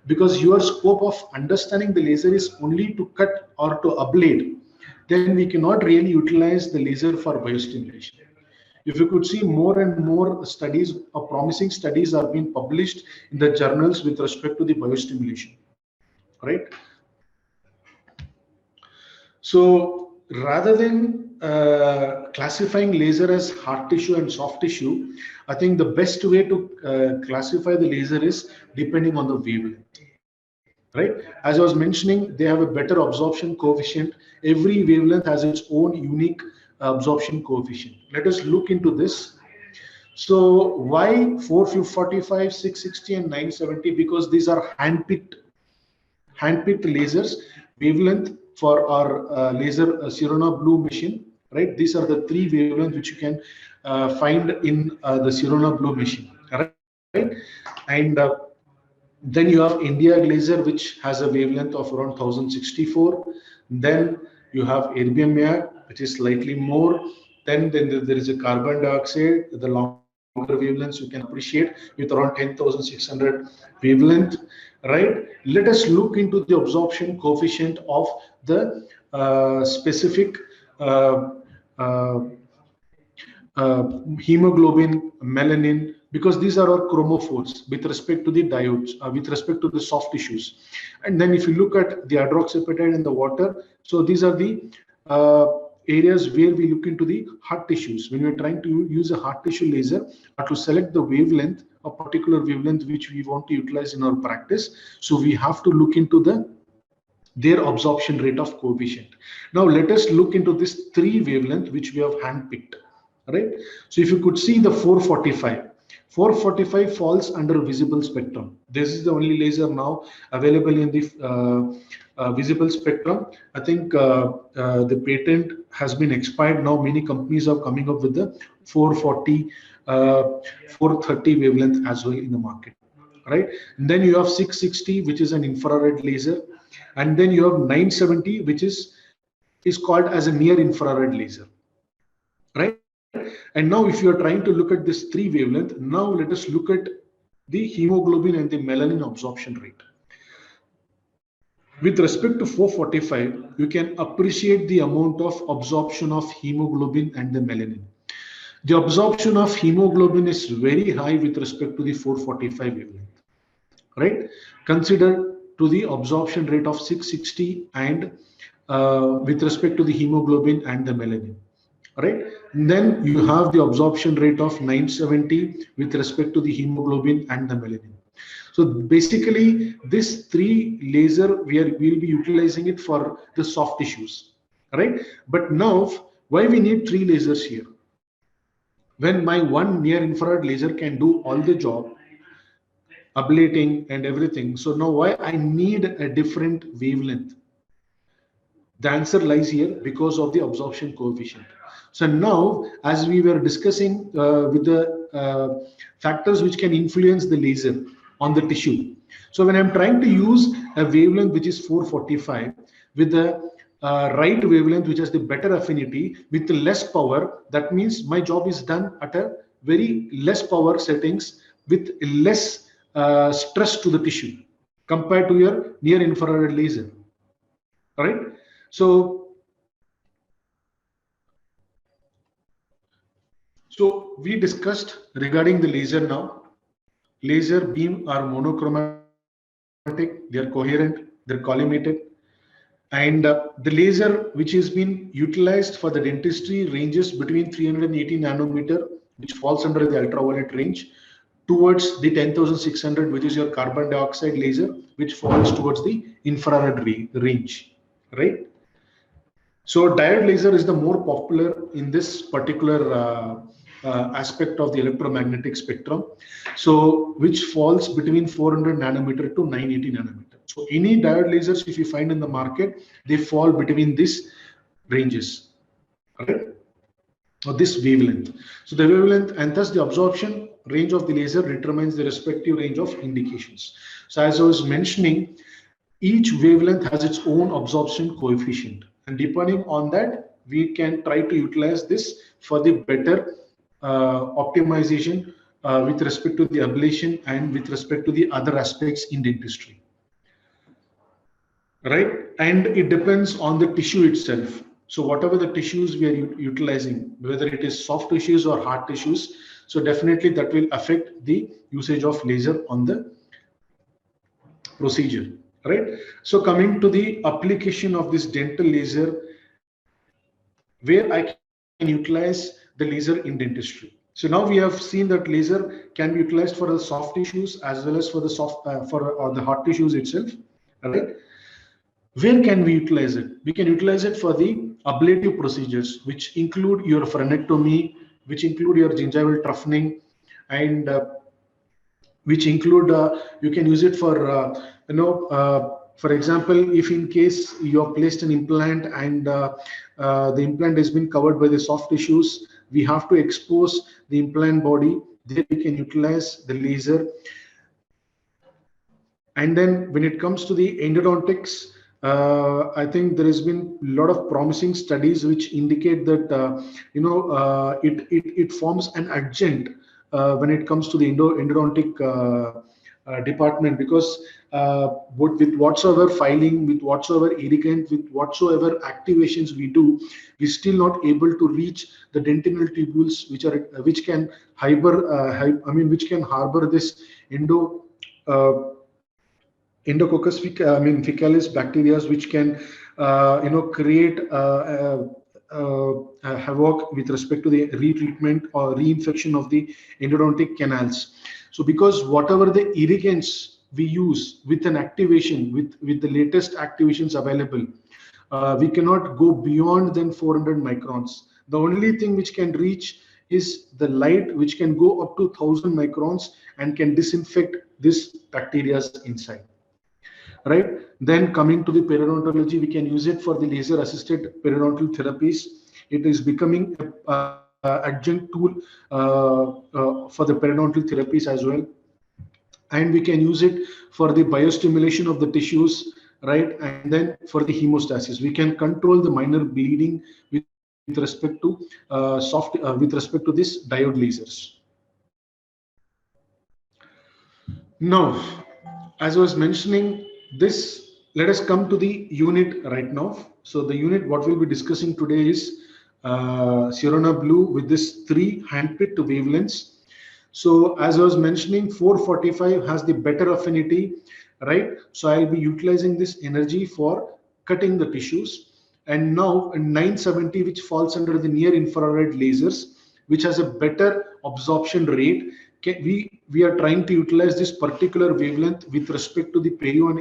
because your scope of understanding the laser is only to cut or to ablate, then we cannot really utilize the laser for biostimulation. If you could see, more and more studies or promising studies are being published in the journals with respect to the biostimulation, right? So rather than classifying laser as hard tissue and soft tissue, I think the best way to classify the laser is depending on the wavelength, right? As I was mentioning, they have a better absorption coefficient. Every wavelength has its own unique absorption coefficient. Let us look into this. So why 445, 660 and 970? Because these are handpicked lasers. Wavelength for our laser Sirona Blue machine, right? These are the 3 wavelengths which you can find in the Sirona Blue machine, right? And then you have Nd:YAG laser, which has a wavelength of around 1064. Then you have erbium YAG, which is slightly more. Then there is a carbon dioxide, the longer wavelengths you can appreciate with around 10,600 wavelength, right? Let us look into the absorption coefficient of the specific hemoglobin, melanin, because these are our chromophores with respect to the diodes, with respect to the soft tissues. And then if you look at the hydroxyapatite in the water, so these are the areas where we look into the hard tissues. When we're trying to use a hard tissue laser, or to select the wavelength, a particular wavelength which we want to utilize in our practice, so we have to look into their absorption rate of coefficient. Now let us look into this 3 wavelength which we have handpicked, right? So if you could see the 445 falls under visible spectrum. This is the only laser now available in the visible spectrum. I think the patent has been expired now. Many companies are coming up with the 440, 430 wavelength as well in the market, right? And then you have 660, which is an infrared laser, and then you have 970, which is called as a near infrared laser, right? And now if you are trying to look at this 3 wavelength, now let us look at the hemoglobin and the melanin absorption rate. With respect to 445, you can appreciate the amount of absorption of hemoglobin and the melanin. The absorption of hemoglobin is very high with respect to the 445 wavelength, right? Consider to the absorption rate of 660 and with respect to the hemoglobin and the melanin, right? And then you have the absorption rate of 970 with respect to the hemoglobin and the melanin. So basically, this 3 laser, we'll be utilizing it for the soft tissues, right? But now, why we need 3 lasers here? When my 1 near infrared laser can do all the job, ablating and everything. So now why I need a different wavelength? The answer lies here because of the absorption coefficient. So now, as we were discussing with the factors which can influence the laser on the tissue. So when I'm trying to use a wavelength which is 445 with the right wavelength which has the better affinity with the less power, that means my job is done at a very less power settings with less stress to the tissue compared to your near infrared laser. All right. So we discussed regarding the laser now. Laser beam are monochromatic, they are coherent, they're collimated. And the laser which has been utilized for the dentistry ranges between 380 nanometer, which falls under the ultraviolet range, towards the 10,600, which is your carbon dioxide laser, which falls towards the infrared range, right? So diode laser is the more popular in this particular aspect of the electromagnetic spectrum, so which falls between 400 nanometer to 980 nanometer. So any diode lasers, if you find in the market, they fall between these ranges, right? Or this wavelength. So the wavelength, and thus the absorption range of the laser determines the respective range of indications. So as I was mentioning, each wavelength has its own absorption coefficient, and depending on that, we can try to utilize this for the better optimization with respect to the ablation and with respect to the other aspects in dentistry. Right? And it depends on the tissue itself. So whatever the tissues we are utilizing, whether it is soft tissues or hard tissues, so definitely that will affect the usage of laser on the procedure, right? So coming to the application of this dental laser, where I can utilize the laser in dentistry. So now we have seen that laser can be utilized for the soft tissues as well as for the the hard tissues itself, right? Where can we utilize it? We can utilize it for the ablative procedures, which include your frenectomy, which include your gingival toughening, and which include you can use it for for example, if in case you have placed an implant and the implant has been covered by the soft tissues, we have to expose the implant body. There we can utilize the laser. And then when it comes to the endodontics, I think there has been a lot of promising studies which indicate that it forms an adjunct when it comes to the endodontic department, because with whatsoever filing, with whatsoever irrigant, with whatsoever activations we do, we're still not able to reach the dentinal tubules which can harbor this Endococcus fecalis bacteria, which can create havoc with respect to the retreatment or reinfection of the endodontic canals. So because whatever the irrigants we use with an activation, with the latest activations available, we cannot go beyond than 400 microns. The only thing which can reach is the light, which can go up to 1000 microns and can disinfect this bacteria inside. Right? Then coming to the periodontology, we can use it for the laser assisted periodontal therapies. It is becoming an adjunct tool for the periodontal therapies as well. And we can use it for the biostimulation of the tissues, right? And then for the hemostasis, we can control the minor bleeding with respect to this diode lasers. Now, as I was mentioning, let us come to the unit right now. So the unit what we'll be discussing today is Sirona Blue with this 3 handpicked wavelengths. So as I was mentioning, 445 has the better affinity, right? So I'll be utilizing this energy for cutting the tissues. And now 970, which falls under the near infrared lasers, which has a better absorption rate. We are trying to utilize this particular wavelength with respect to the perio and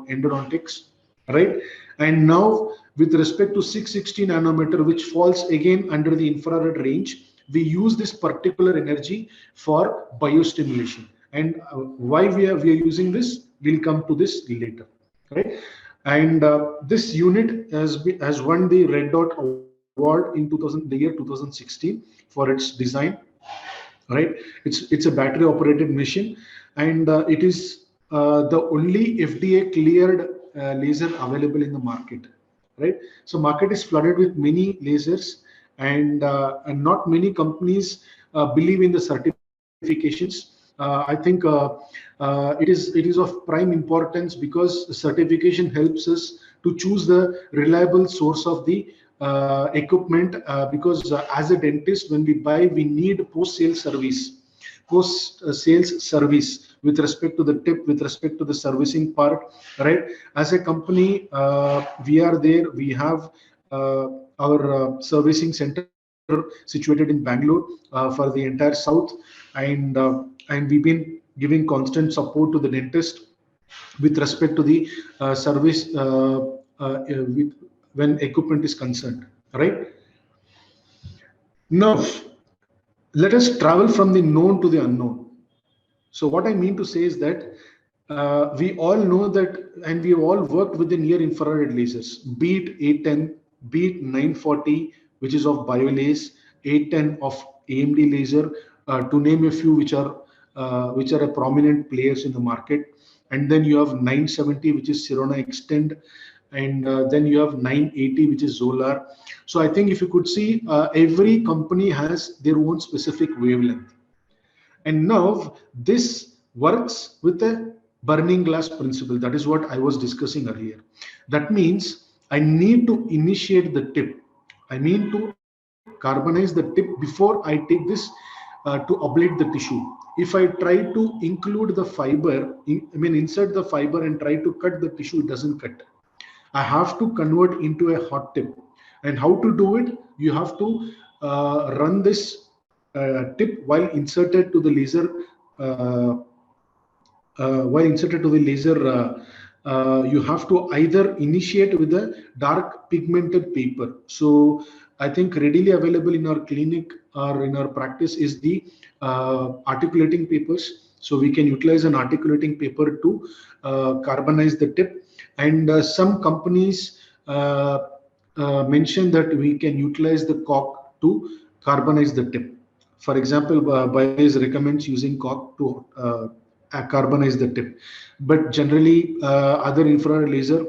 endodontics, right? And now with respect to 660 nanometer, which falls again under the infrared range, we use this particular energy for biostimulation. And why we are using this, we'll come to this later, right? And this unit has won the Red Dot Award in the year 2016 for its design. Right, it's a battery operated machine, and it is the only FDA cleared laser available in the market. Right, so market is flooded with many lasers, and not many companies believe in the certifications. I think it is of prime importance, because certification helps us to choose the reliable source of the equipment, because as a dentist, when we buy, we need post-sales service with respect to the tip, with respect to the servicing part, right? As a company, we are there. We have our servicing center situated in Bangalore for the entire South, and we've been giving constant support to the dentist with respect to the service when equipment is concerned, right? Now, let us travel from the known to the unknown. So what I mean to say is that we all know that, and we have all worked with the near infrared lasers, be it 810, be it 940, which is of BioLace, 810 of AMD laser, to name a few which are a prominent players in the market. And then you have 970, which is Sirona Extend, and then you have 980, which is Zolar. So I think if you could see, every company has their own specific wavelength. And now this works with a burning glass principle. That is what I was discussing earlier. That means I need to initiate the tip. I need to carbonize the tip before I take this to ablate the tissue. If I try to include the fiber, insert the fiber and try to cut the tissue, it doesn't cut. I have to convert into a hot tip. And how to do it? You have to run this tip while inserted to the laser. You have to either initiate with a dark pigmented paper. So I think readily available in our clinic or in our practice is the articulating papers. So we can utilize an articulating paper to carbonize the tip. And some companies mention that we can utilize the cork to carbonize the tip. For example, Biolase recommends using cork to carbonize the tip. But generally, other infrared laser,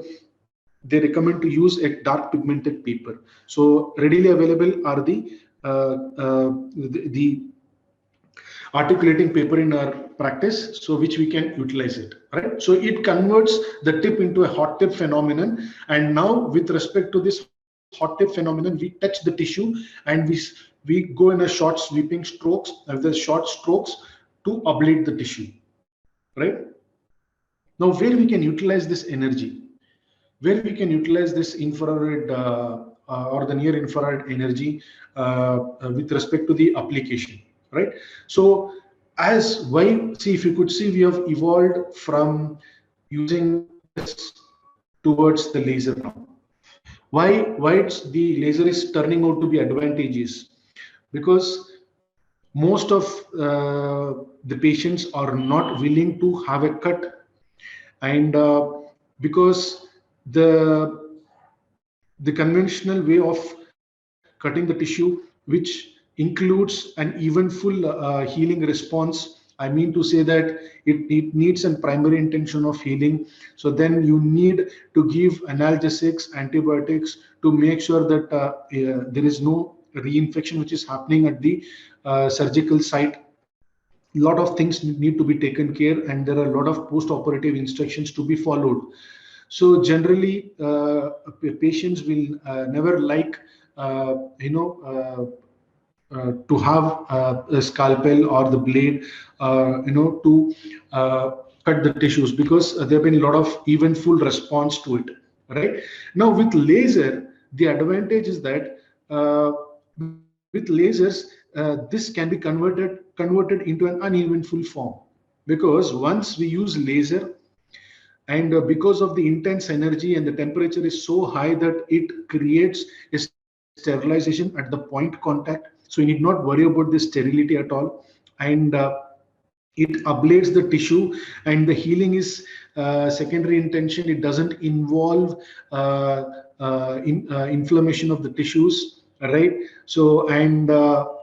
they recommend to use a dark pigmented paper. So readily available are the articulating paper in our practice, so which we can utilize it, right? So it converts the tip into a hot tip phenomenon. And now with respect to this hot tip phenomenon, we touch the tissue and we go in a short sweeping strokes, the short strokes to ablate the tissue, right? Now where we can utilize this energy, where we can utilize this infrared or the near infrared energy with respect to the application, right? So see, if you could see, we have evolved from using this towards the laser now. Why the laser is turning out to be advantageous? Because most of the patients are not willing to have a cut, and because the conventional way of cutting the tissue, which includes an even full healing response, I mean to say that it needs a primary intention of healing. So then you need to give analgesics, antibiotics to make sure that there is no reinfection which is happening at the surgical site. A lot of things need to be taken care, and there are a lot of post-operative instructions to be followed. So generally, patients will never like to have a scalpel or the blade, to cut the tissues, because there have been a lot of even full response to it, right? Now with laser, the advantage is that with lasers, this can be converted into an uneventful form, because once we use laser, and because of the intense energy and the temperature is so high that it creates a sterilization at the point contact. So you need not worry about the sterility at all. And it ablates the tissue, and the healing is secondary intention. It doesn't involve inflammation of the tissues, right? So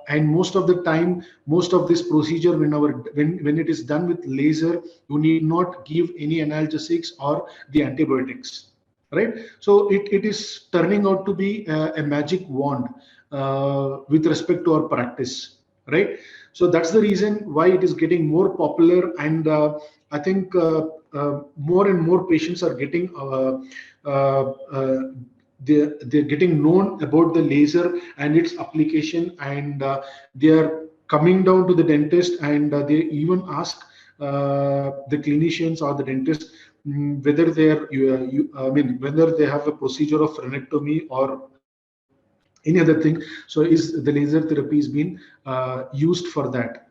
and most of the time, most of this procedure, when it is done with laser, you need not give any analgesics or the antibiotics, right? So it is turning out to be a magic wand with respect to our practice, right? So that's the reason why it is getting more popular, and I think more and more patients are getting they're getting known about the laser and its application, and they are coming down to the dentist, and they even ask the clinicians or the dentist whether whether they have a procedure of frenectomy or any other thing. So is the laser therapy is being used for that,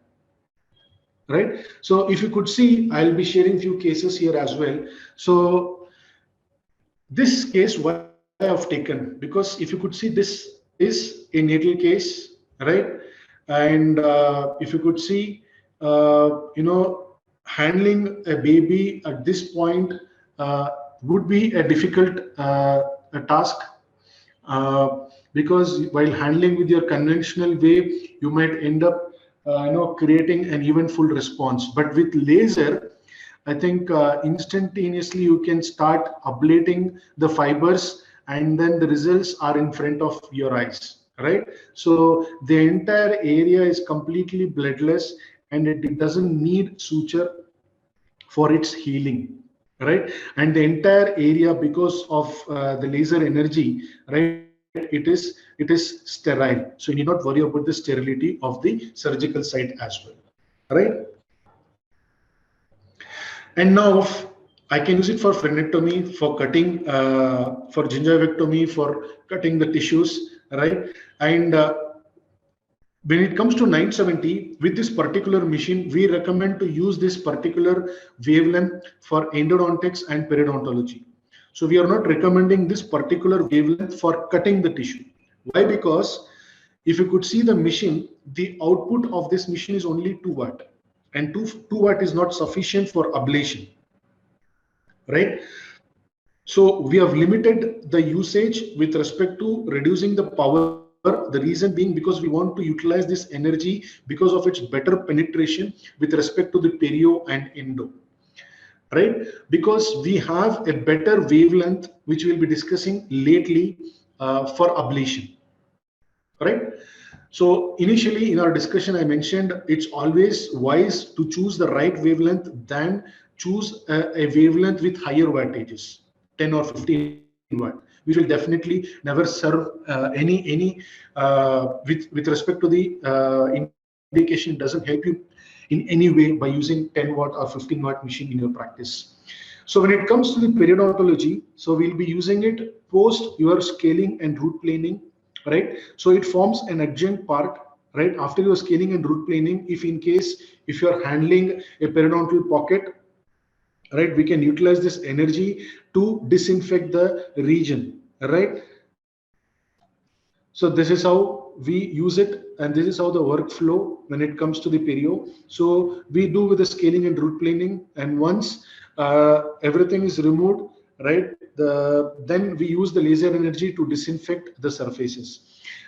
right? So if you could see, I'll be sharing few cases here as well. So this case, why I have taken, because if you could see, this is a natal case, right? And if you could see, handling a baby at this point would be a difficult task, because while handling with your conventional way, you might end up creating an eventful response. But with laser, I think instantaneously you can start ablating the fibers, and then the results are in front of your eyes, right? So the entire area is completely bloodless, and it doesn't need suture for its healing, right? And the entire area, because of the laser energy, right, it is sterile. So you need not worry about the sterility of the surgical site as well, right? And now I can use it for frenectomy, for cutting, for gingivectomy, for cutting the tissues, right? And when it comes to 970, with this particular machine, we recommend to use this particular wavelength for endodontics and periodontology. So we are not recommending this particular wavelength for cutting the tissue. Why? Because if you could see the machine, the output of this machine is only 2 watt, and 2 watt is not sufficient for ablation, right? So we have limited the usage with respect to reducing the power. The reason being because we want to utilize this energy because of its better penetration with respect to the perio and endo, right? Because we have a better wavelength, which we'll be discussing lately for ablation, right? So initially in our discussion, I mentioned it's always wise to choose the right wavelength than choose a wavelength with higher wattages, 10 or 15 watt, which will definitely never serve any with respect to the indication. It doesn't help you in any way by using 10 watt or 15 watt machine in your practice. So when it comes to the periodontology, so we'll be using it post your scaling and root planing, right? So it forms an adjunct part, right? After your scaling and root planing, if you're handling a periodontal pocket, right, we can utilize this energy to disinfect the region, right? So this is how we use it, and this is how the workflow when it comes to the perio. So we do with the scaling and root planing, and once everything is removed, right, then we use the laser energy to disinfect the surfaces.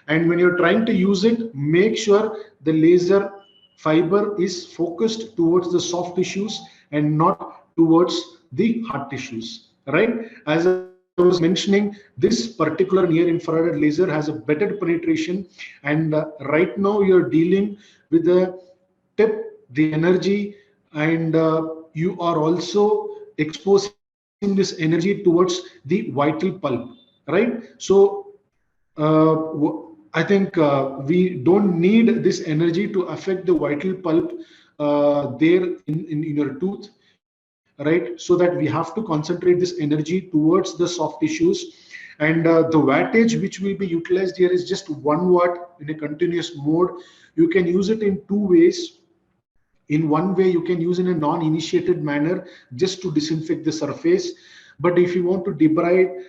And when you're trying to use it, make sure the laser fiber is focused towards the soft tissues and not towards the hard tissues, right? As I was mentioning, this particular near infrared laser has a better penetration, and right now you're dealing with the tip, the energy, and you are also exposing this energy towards the vital pulp, right? So I think we don't need this energy to affect the vital pulp there in your tooth, right? So that we have to concentrate this energy towards the soft tissues. And the wattage which will be utilized here is just 1 watt in a continuous mode. You can use it in 2 ways. In one way, you can use in a non-initiated manner just to disinfect the surface. But if you want to debride,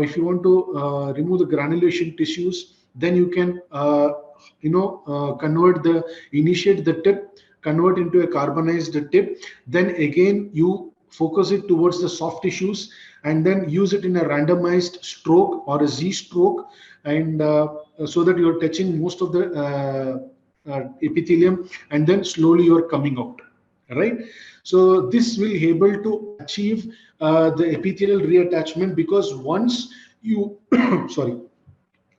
if you want to remove the granulation tissues, then you can, initiate the tip, convert into a carbonized tip. Then again, you focus it towards the soft tissues, and then use it in a randomized stroke or a Z stroke, and so that you're touching most of the epithelium, and then slowly you're coming out, right? So this will be able to achieve the epithelial reattachment, because once you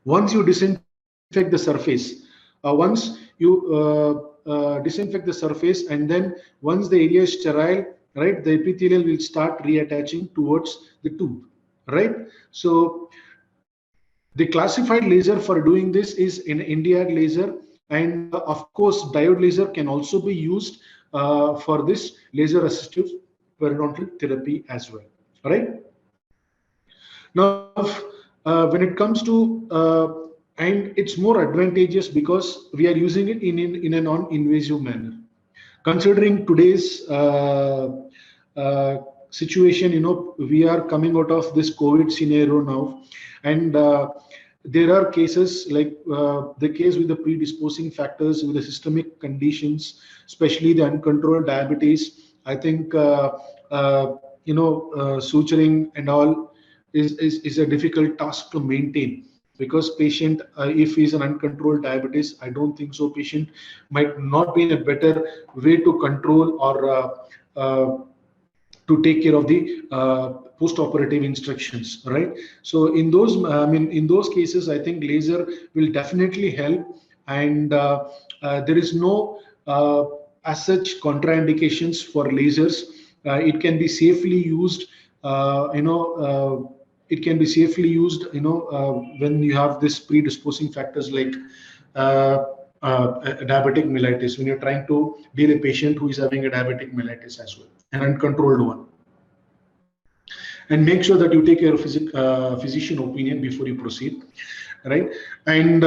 once you disinfect the surface, disinfect the surface, and then once the area is sterile, right, the epithelial will start reattaching towards the tooth, right? So the classified laser for doing this is an Nd:YAG laser, and of course diode laser can also be used for this laser assistive periodontal therapy as well, right? Now when it comes to and it's more advantageous because we are using it in a non-invasive manner. Considering today's situation, we are coming out of this COVID scenario now, and there are cases like the case with the predisposing factors, with the systemic conditions, especially the uncontrolled diabetes. I think suturing and all is a difficult task to maintain. because patient, if he's an uncontrolled diabetes, I don't think so. Patient might not be in a better way to control or to take care of the post-operative instructions, right? So in those, in those cases, I think laser will definitely help, and there is no as such contraindications for lasers. It can be safely used, it can be safely used, when you have this predisposing factors like diabetic mellitus, when you're trying to deal a patient who is having a diabetic mellitus as well, an uncontrolled one. And make sure that you take your physician opinion before you proceed, right? And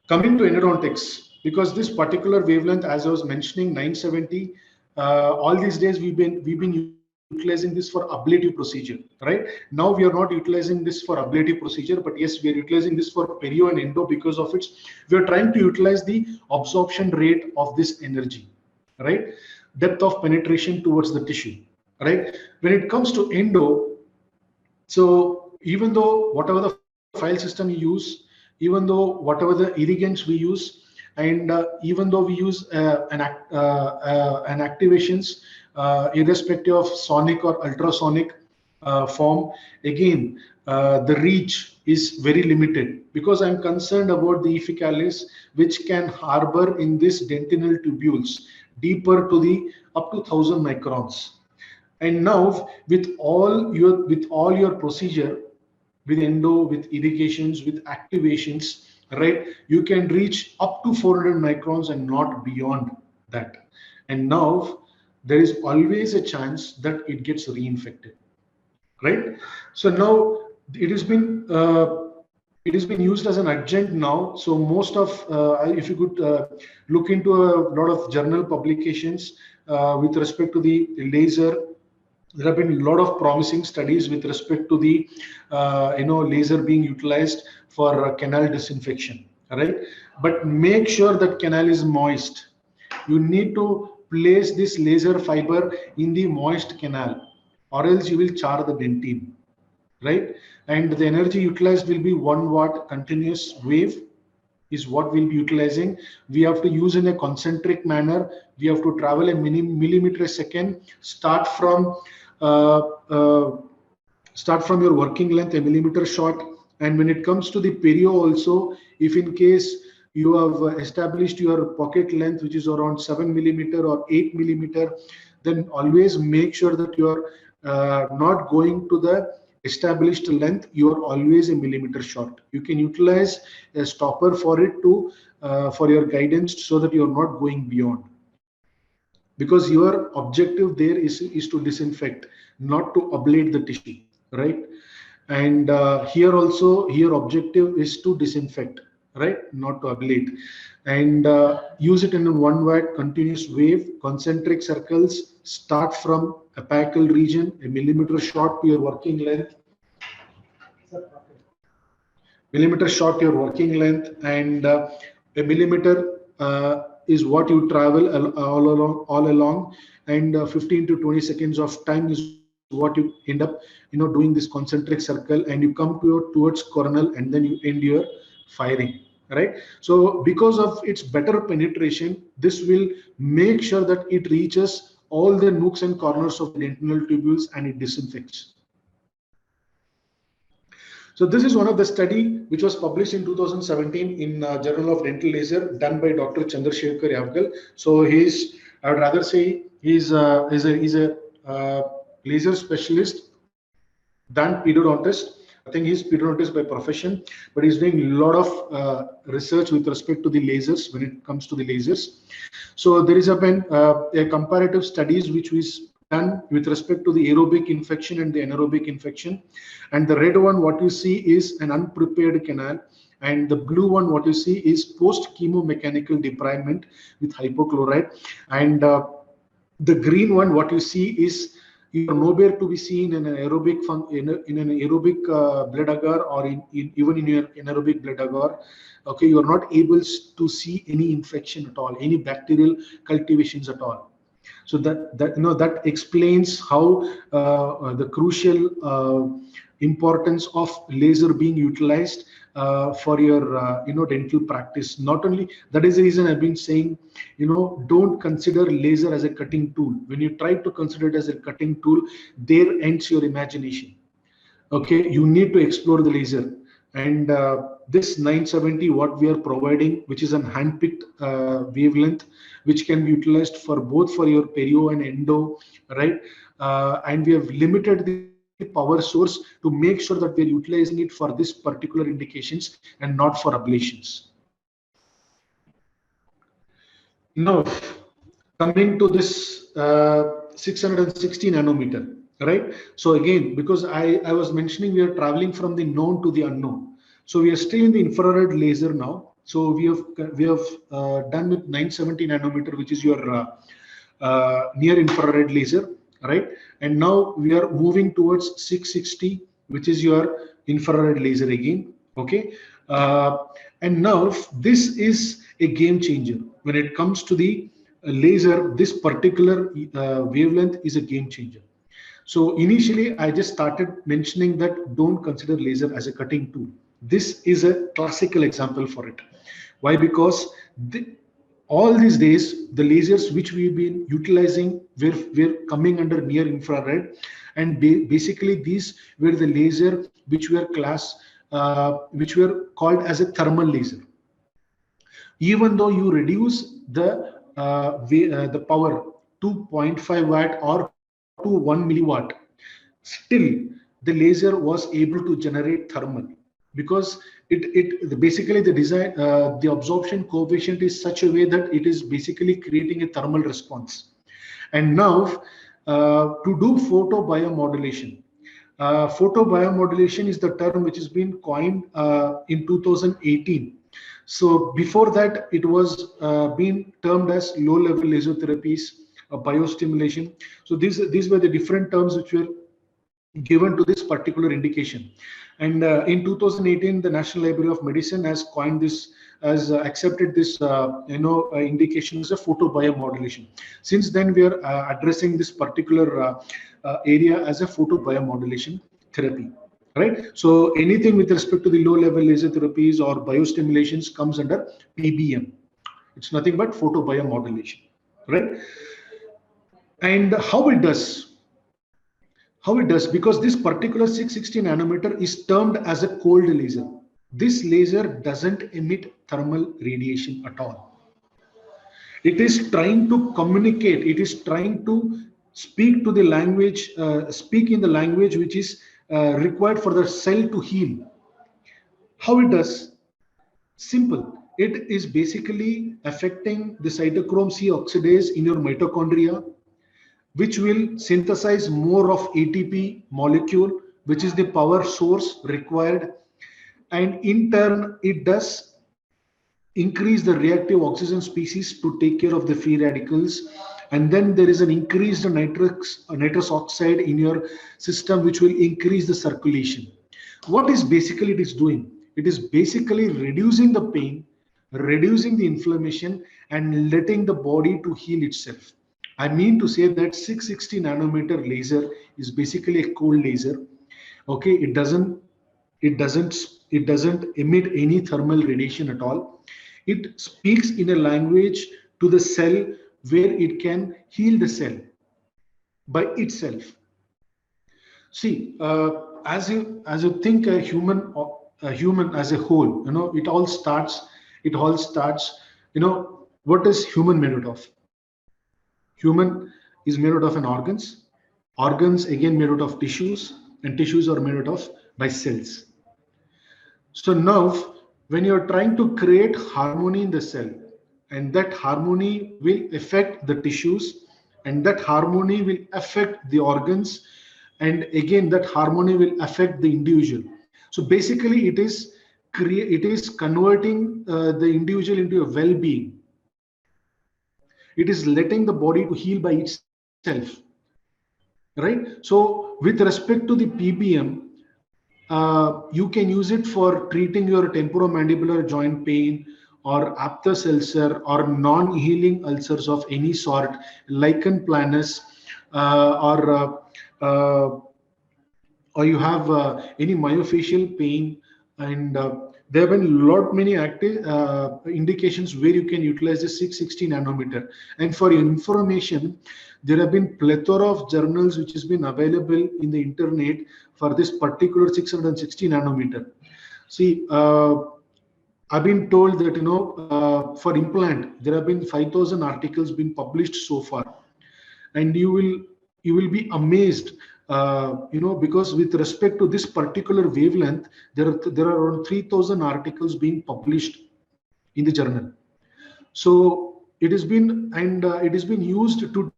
coming to endodontics, because this particular wavelength, as I was mentioning, 970, all these days we've been utilizing this for ablative procedure, right? Now we are not utilizing this for ablative procedure, but yes, we are utilizing this for perio and endo because of its, we are trying to utilize the absorption rate of this energy, right? Depth of penetration towards the tissue, right? When it comes to endo, so even though whatever the file system you use, even though whatever the irrigants we use, and even though we use an activations, irrespective of sonic or ultrasonic form, again, the reach is very limited, because I'm concerned about the efficalis, which can harbor in this dentinal tubules deeper to the up to 1000 microns. And now with all your procedure, with endo, with irrigations, with activations, right, you can reach up to 400 microns and not beyond that. And now there is always a chance that it gets reinfected, right? So now it has been used as an adjunct now. So most of, if you could look into a lot of journal publications with respect to the laser, there have been a lot of promising studies with respect to the laser being utilized for canal disinfection, right? But make sure that canal is moist. You need to place this laser fiber in the moist canal, or else you will char the dentine, right? And the energy utilized will be 1 watt continuous wave is what we'll be utilizing. We have to use in a concentric manner. We have to travel a millimeter a second. Start from your working length, a millimeter short. And when it comes to the perio also, if in case you have established your pocket length, which is around 7 millimeter or 8 millimeter, then always make sure that you are not going to the established length. You are always a millimeter short. You can utilize a stopper for it to for your guidance, so that you are not going beyond, because your objective there is to disinfect, not to ablate the tissue, right? And here also, here objective is to disinfect, right, not to ablate. And use it in a 1 watt continuous wave, concentric circles. Start from apical region, a millimeter short to your working length, and a millimeter is what you travel all along, and 15 to 20 seconds of time is what you end up doing this concentric circle, and you come towards coronal, and then you end your firing, right? So because of its better penetration, this will make sure that it reaches all the nooks and corners of the dentinal tubules, and it disinfects. So this is one of the study which was published in 2017 in Journal of Dental Laser, done by Dr. Chandrasekhar Yavgal. So I would rather say he's a laser specialist than pedodontist. I think he's pedodontist by profession, but he's doing a lot of research with respect to the lasers when it comes to the lasers. So there is a comparative studies which was done with respect to the aerobic infection and the anaerobic infection. And the red one, what you see is an unprepared canal, and the blue one, what you see is post chemomechanical debridement with hypochlorite, and the green one, what you see is you are nowhere to be seen in an aerobic blood agar, or even in your anaerobic blood agar. Okay, you are not able to see any infection at all, any bacterial cultivations at all. So that explains how the crucial importance of laser being utilized for your dental practice. Not only that is the reason I've been saying, don't consider laser as a cutting tool. When you try to consider it as a cutting tool, there ends your imagination. Okay, you need to explore the laser. And this 970, what we are providing, which is a hand-picked wavelength, which can be utilized for both for your perio and endo, right? And we have limited the power source to make sure that we're utilizing it for this particular indications and not for ablations. Now, coming to this 660 nanometer, right? So again, because I was mentioning, we are traveling from the known to the unknown. So we are still in the infrared laser now. So we have done with 970 nanometer, which is your near infrared laser, right? And now we are moving towards 660, which is your infrared laser again. Okay. And now this is a game changer when it comes to the laser. This particular wavelength is a game changer. So initially, I just started mentioning that don't consider laser as a cutting tool. This is a classical example for it. Why? Because all these days, the lasers which we've been utilizing were coming under near infrared, and basically these were the laser which were called as a thermal laser. Even though you reduce the power to 0.5 watt or to 1 milliwatt, still the laser was able to generate thermal, because basically the design, the absorption coefficient is such a way that it is basically creating a thermal response. And now to do photobiomodulation. Photobiomodulation is the term which has been coined in 2018. So before that, it was being termed as low-level laser therapies, biostimulation. So these were the different terms which were given to this particular indication. And in 2018, the National Library of Medicine has coined this, has accepted this indication as a photobiomodulation. Since then, we are addressing this particular area as a photobiomodulation therapy. Right. So anything with respect to the low-level laser therapies or biostimulations comes under PBM. It's nothing but photobiomodulation, right? And how it does? Because this particular 660 nanometer is termed as a cold laser. This laser doesn't emit thermal radiation at all. It is trying to communicate. It is trying to speak to the language, speak in the language which is required for the cell to heal. How it does? Simple. It is basically affecting the cytochrome C oxidase in your mitochondria, which will synthesize more of ATP molecule, which is the power source required. And in turn, it does increase the reactive oxygen species to take care of the free radicals. And then there is an increased nitrous oxide in your system, which will increase the circulation. What is basically it is doing? It is basically reducing the pain, reducing the inflammation, and letting the body to heal itself. I mean to say that 660 nanometer laser is basically a cold laser. Okay, it doesn't emit any thermal radiation at all. It speaks in a language to the cell where it can heal the cell by itself. See, as you think a human as a whole, it all starts. What is human made out of? Human is made out of an organs. Organs again made out of tissues, and tissues are made out of by cells. So now, when you're trying to create harmony in the cell, and that harmony will affect the tissues, and that harmony will affect the organs, and again that harmony will affect the individual. So basically it is converting the individual into a well-being. It is letting the body to heal by itself, right? So with respect to the PBM, you can use it for treating your temporomandibular joint pain, or aphthous ulcer or non-healing ulcers of any sort, lichen planus, or you have any myofascial pain, and there have been many active indications where you can utilize the 660 nanometer. And for your information, there have been plethora of journals which has been available in the internet for this particular 660 nanometer. See, I've been told that for implant there have been 5,000 articles been published so far, and you will be amazed. Because with respect to this particular wavelength, there are around 3,000 articles being published in the journal. So it has been used to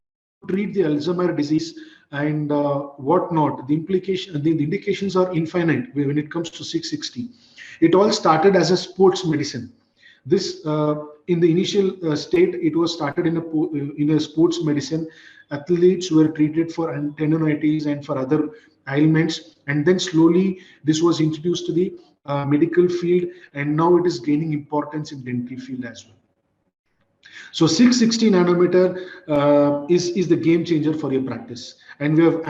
treat the Alzheimer's disease and whatnot. The indications are infinite when it comes to 660. It all started as a sports medicine. This in the initial state, it was started in a sports medicine. Athletes were treated for tendonitis and for other ailments, and then slowly this was introduced to the medical field, and now it is gaining importance in dental field as well. So 660 nanometer is the game changer for your practice, and we have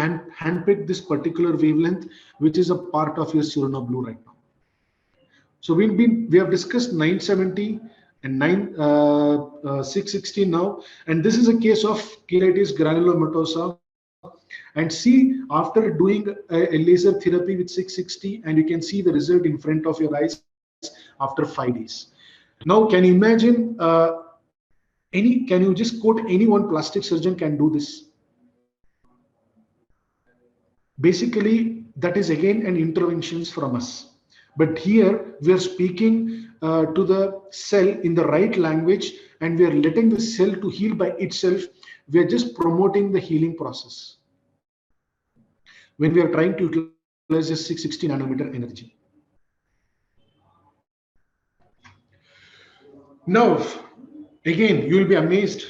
handpicked this particular wavelength, which is a part of your Sirona Blue right now. So we have discussed 970 and 660 now, and this is a case of cheilitis granulomatosa. And see, after doing a laser therapy with 660, and you can see the result in front of your eyes after 5 days. Now, can you imagine? Can you just quote any one plastic surgeon can do this? Basically, that is again an interventions from us. But here we are speaking to the cell in the right language, and we are letting the cell to heal by itself. We are just promoting the healing process when we are trying to utilize the 660 nanometer energy. Now, again, you will be amazed.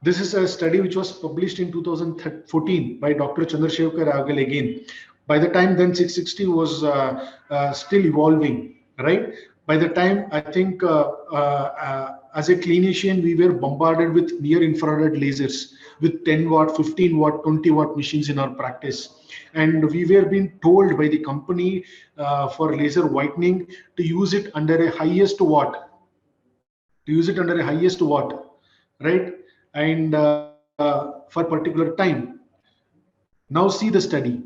This is a study which was published in 2014 by Dr. Chandrasekhar Agal again. By the time then 660 was still evolving, right? By the time, I think as a clinician, we were bombarded with near infrared lasers with 10 watt, 15 watt, 20 watt machines in our practice. And we were being told by the company for laser whitening to use it under a highest watt. Right? And for particular time. Now see the study.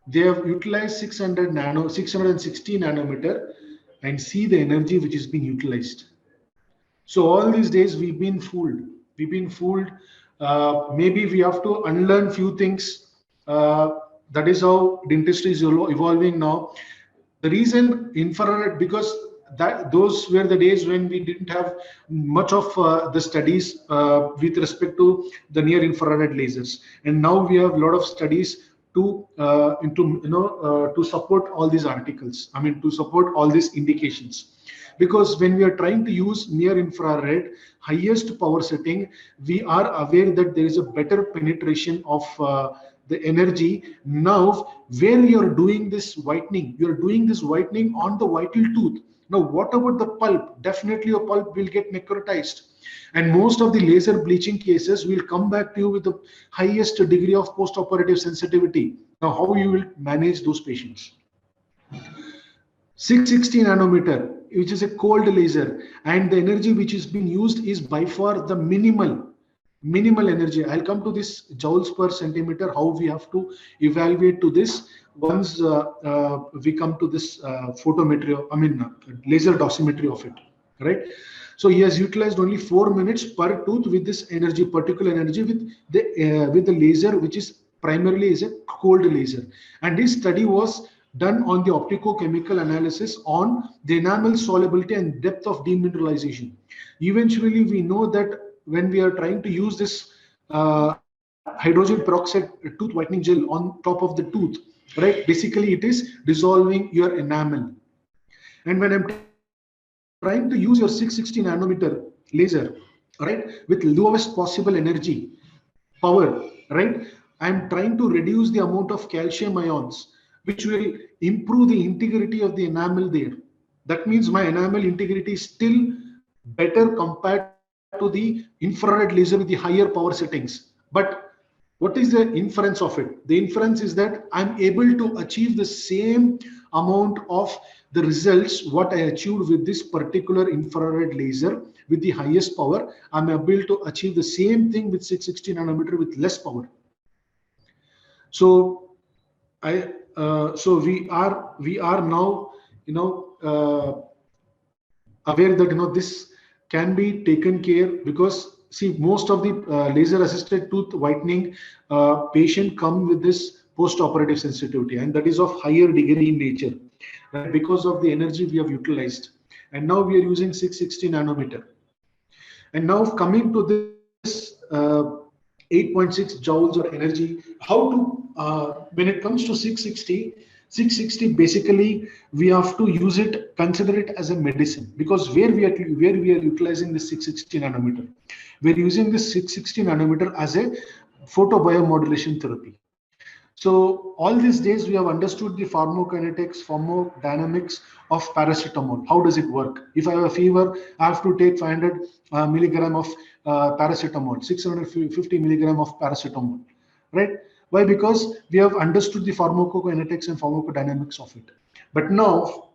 They have utilized 660 nanometer, and see the energy which is being utilized. So all these days we've been fooled. Maybe we have to unlearn few things. That is how dentistry is evolving now. The reason infrared, because those were the days when we didn't have much of the studies with respect to the near infrared lasers, and now we have a lot of studies to support all these articles. I mean, to support all these indications. Because when we are trying to use near infrared highest power setting, we are aware that there is a better penetration of the energy. Now, when you are doing this whitening, you are doing this whitening on the vital tooth. Now, what about the pulp? Definitely your pulp will get necrotized. And most of the laser bleaching cases will come back to you with the highest degree of post-operative sensitivity. Now, how you will manage those patients? 660 nanometer, which is a cold laser, and the energy which is being used is by far the minimal energy. I'll come to this joules per centimeter, how we have to evaluate to this once we come to this laser dosimetry of it, right? So he has utilized only 4 minutes per tooth with this energy, particular energy with the laser, which is primarily is a cold laser. And this study was done on the opticochemical analysis on the enamel solubility and depth of demineralization. Eventually, we know that when we are trying to use this hydrogen peroxide tooth whitening gel on top of the tooth, right? Basically, it is dissolving your enamel. And when I'm trying to use your 660 nanometer laser, right, with lowest possible energy power, right, I'm trying to reduce the amount of calcium ions, which will improve the integrity of the enamel there. That means my enamel integrity is still better compared to the infrared laser with the higher power settings. But what is the inference of it? The inference is that I'm able to achieve the same amount of the results what I achieved with this particular infrared laser with the highest power. I'm able to achieve the same thing with 660 nanometer with less power. So we are now aware that this can be taken care, because see, most of the laser assisted tooth whitening patient come with this post-operative sensitivity, and that is of higher degree in nature, right? Because of the energy we have utilized, and now we are using 660 nanometer. And now coming to this 8.6 joules or energy, how to when it comes to 660 basically we have to use it, consider it as a medicine, because where we are utilizing this 660 nanometer, we're using this 660 nanometer as a photobiomodulation therapy. So all these days we have understood the pharmacokinetics, pharmacodynamics of paracetamol. How does it work? If I have a fever, I have to take 500 milligram of paracetamol, 650 milligram of paracetamol, right? Why? Because we have understood the pharmacokinetics and pharmacodynamics of it. But now,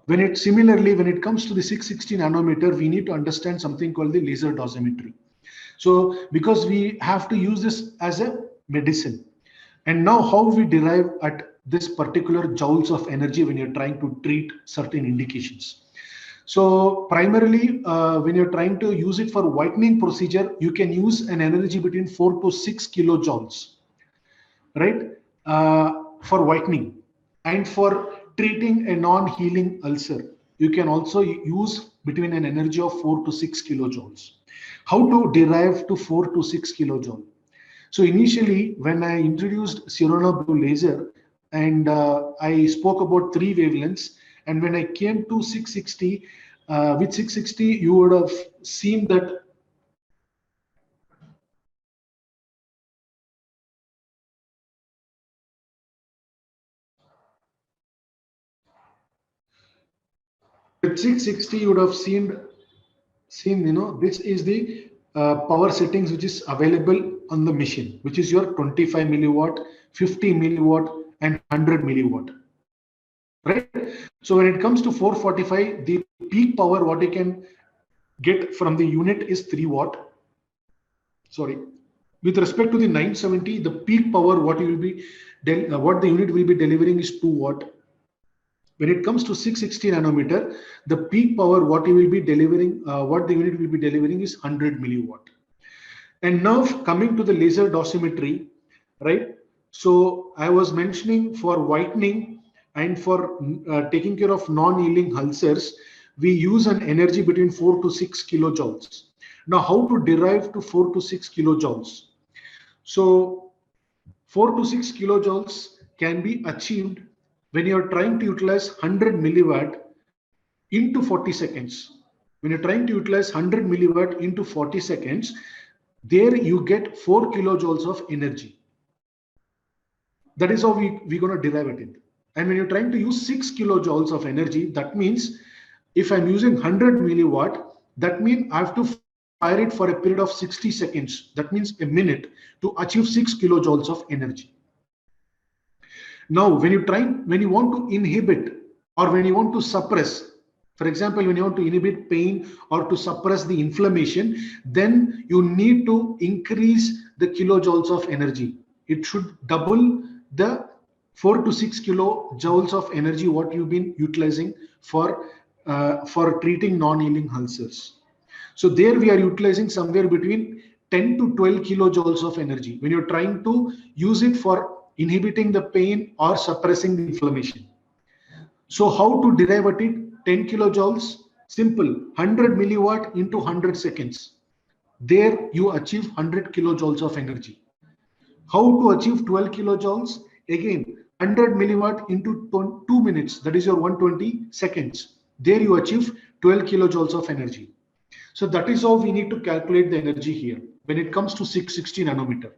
when it comes to the 660 nanometer, we need to understand something called the laser dosimetry. So because we have to use this as a medicine. And now how we derive at this particular joules of energy when you're trying to treat certain indications. So primarily, when you're trying to use it for whitening procedure, you can use an energy between 4 to 6 kilojoules, right? For whitening. And for treating a non-healing ulcer, you can also use between an energy of 4 to 6 kilojoules. How to derive to 4 to 6 kilojoules? So initially, when I introduced Sirona Blue laser, and I spoke about 3 wavelengths, and when I came to 660, with 660, you would have seen that with 660, you would have seen this is the power settings which is available on the machine, which is your 25 milliwatt, 50 milliwatt, and 100 milliwatt, right? So when it comes to 445, the peak power what you can get from the unit is 3 watt. Sorry, with respect to the 970, the peak power what the unit will be delivering is 2 watt. When it comes to 660 nanometer, the peak power what you will be delivering, what the unit will be delivering is 100 milliwatt. And now coming to the laser dosimetry, right? So I was mentioning for whitening and for taking care of non-healing ulcers, we use an energy between 4 to 6 kilojoules. Now, how to derive to 4 to 6 kilojoules? So 4 to 6 kilojoules can be achieved when you're trying to utilize 100 milliwatt into 40 seconds. When you're trying to utilize 100 milliwatt into 40 seconds, there you get 4 kilojoules of energy. That is how we're going to derive it in. And when you're trying to use 6 kilojoules of energy, that means if I'm using 100 milliwatt, that means I have to fire it for a period of 60 seconds. That means a minute to achieve 6 kilojoules of energy. Now, when you want to inhibit or when you want to suppress, for example, when you want to inhibit pain or to suppress the inflammation, then you need to increase the kilojoules of energy. It should double the 4 to 6 kilojoules of energy what you've been utilizing for treating non-healing ulcers. So there we are utilizing somewhere between 10 to 12 kilojoules of energy when you're trying to use it for inhibiting the pain or suppressing the inflammation. So how to derive at it? 10 kilojoules, simple, 100 milliwatt into 100 seconds. There you achieve 100 kilojoules of energy. How to achieve 12 kilojoules? Again, 100 milliwatt into 2 minutes, that is your 120 seconds. There you achieve 12 kilojoules of energy. So that is how we need to calculate the energy here when it comes to 660 nanometer.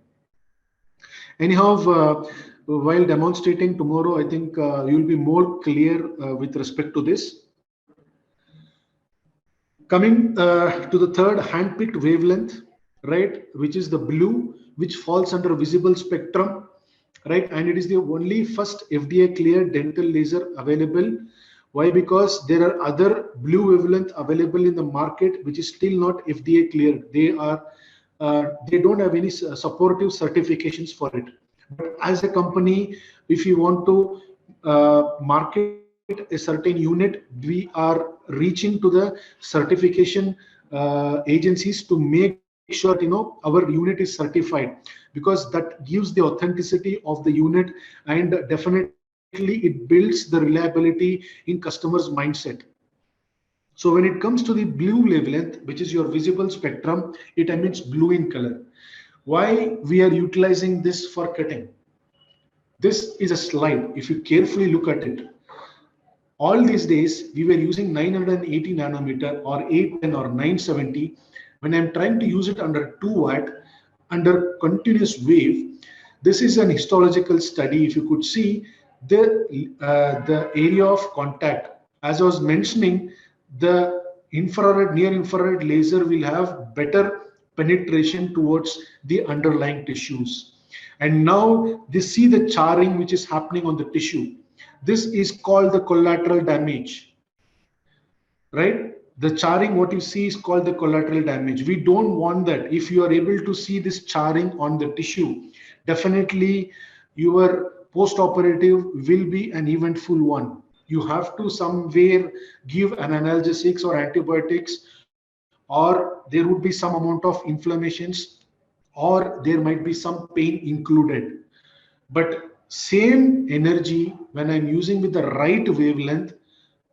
Anyhow, while demonstrating tomorrow, I think you'll be more clear with respect to this. Coming to the third, hand-picked wavelength, right, which is the blue, which falls under visible spectrum, right, and it is the only first FDA cleared dental laser available. Why? Because there are other blue wavelength available in the market which is still not FDA cleared. They don't have any supportive certifications for it. But as a company, if you want to market a certain unit, we are reaching to the certification agencies to make sure our unit is certified, because that gives the authenticity of the unit, and definitely it builds the reliability in customers' mindset. So when it comes to the blue wavelength, which is your visible spectrum, it emits blue in color. Why we are utilizing this for cutting? This is a slide. If you carefully look at it, all these days we were using 980 nanometer or 810 or 970. When I'm trying to use it under 2 watt under continuous wave, this is an histological study. If you could see the area of contact, as I was mentioning, the infrared, near infrared laser will have better penetration towards the underlying tissues. And now they see the charring which is happening on the tissue. This is called the collateral damage, right? The charring, what you see, is called the collateral damage. We don't want that. If you are able to see this charring on the tissue, definitely your post-operative will be an eventful one. You have to somewhere give an analgesics or antibiotics, or there would be some amount of inflammations, or there might be some pain included. But same energy, when I'm using with the right wavelength,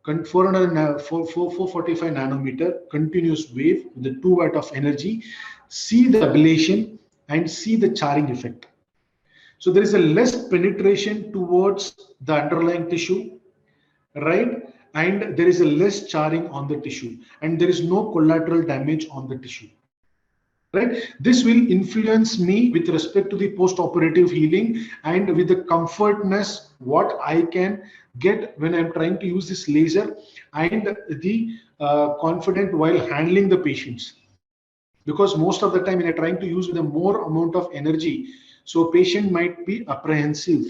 445 nanometer continuous wave with the 2 watt of energy, see the ablation and see the charring effect. So there is a less penetration towards the underlying tissue, right? And there is a less charring on the tissue, and there is no collateral damage on the tissue, right? This will influence me with respect to the post-operative healing and with the comfortness what I can get when I'm trying to use this laser, and the confident while handling the patients. Because most of the time when you're trying to use with a more amount of energy, so patient might be apprehensive.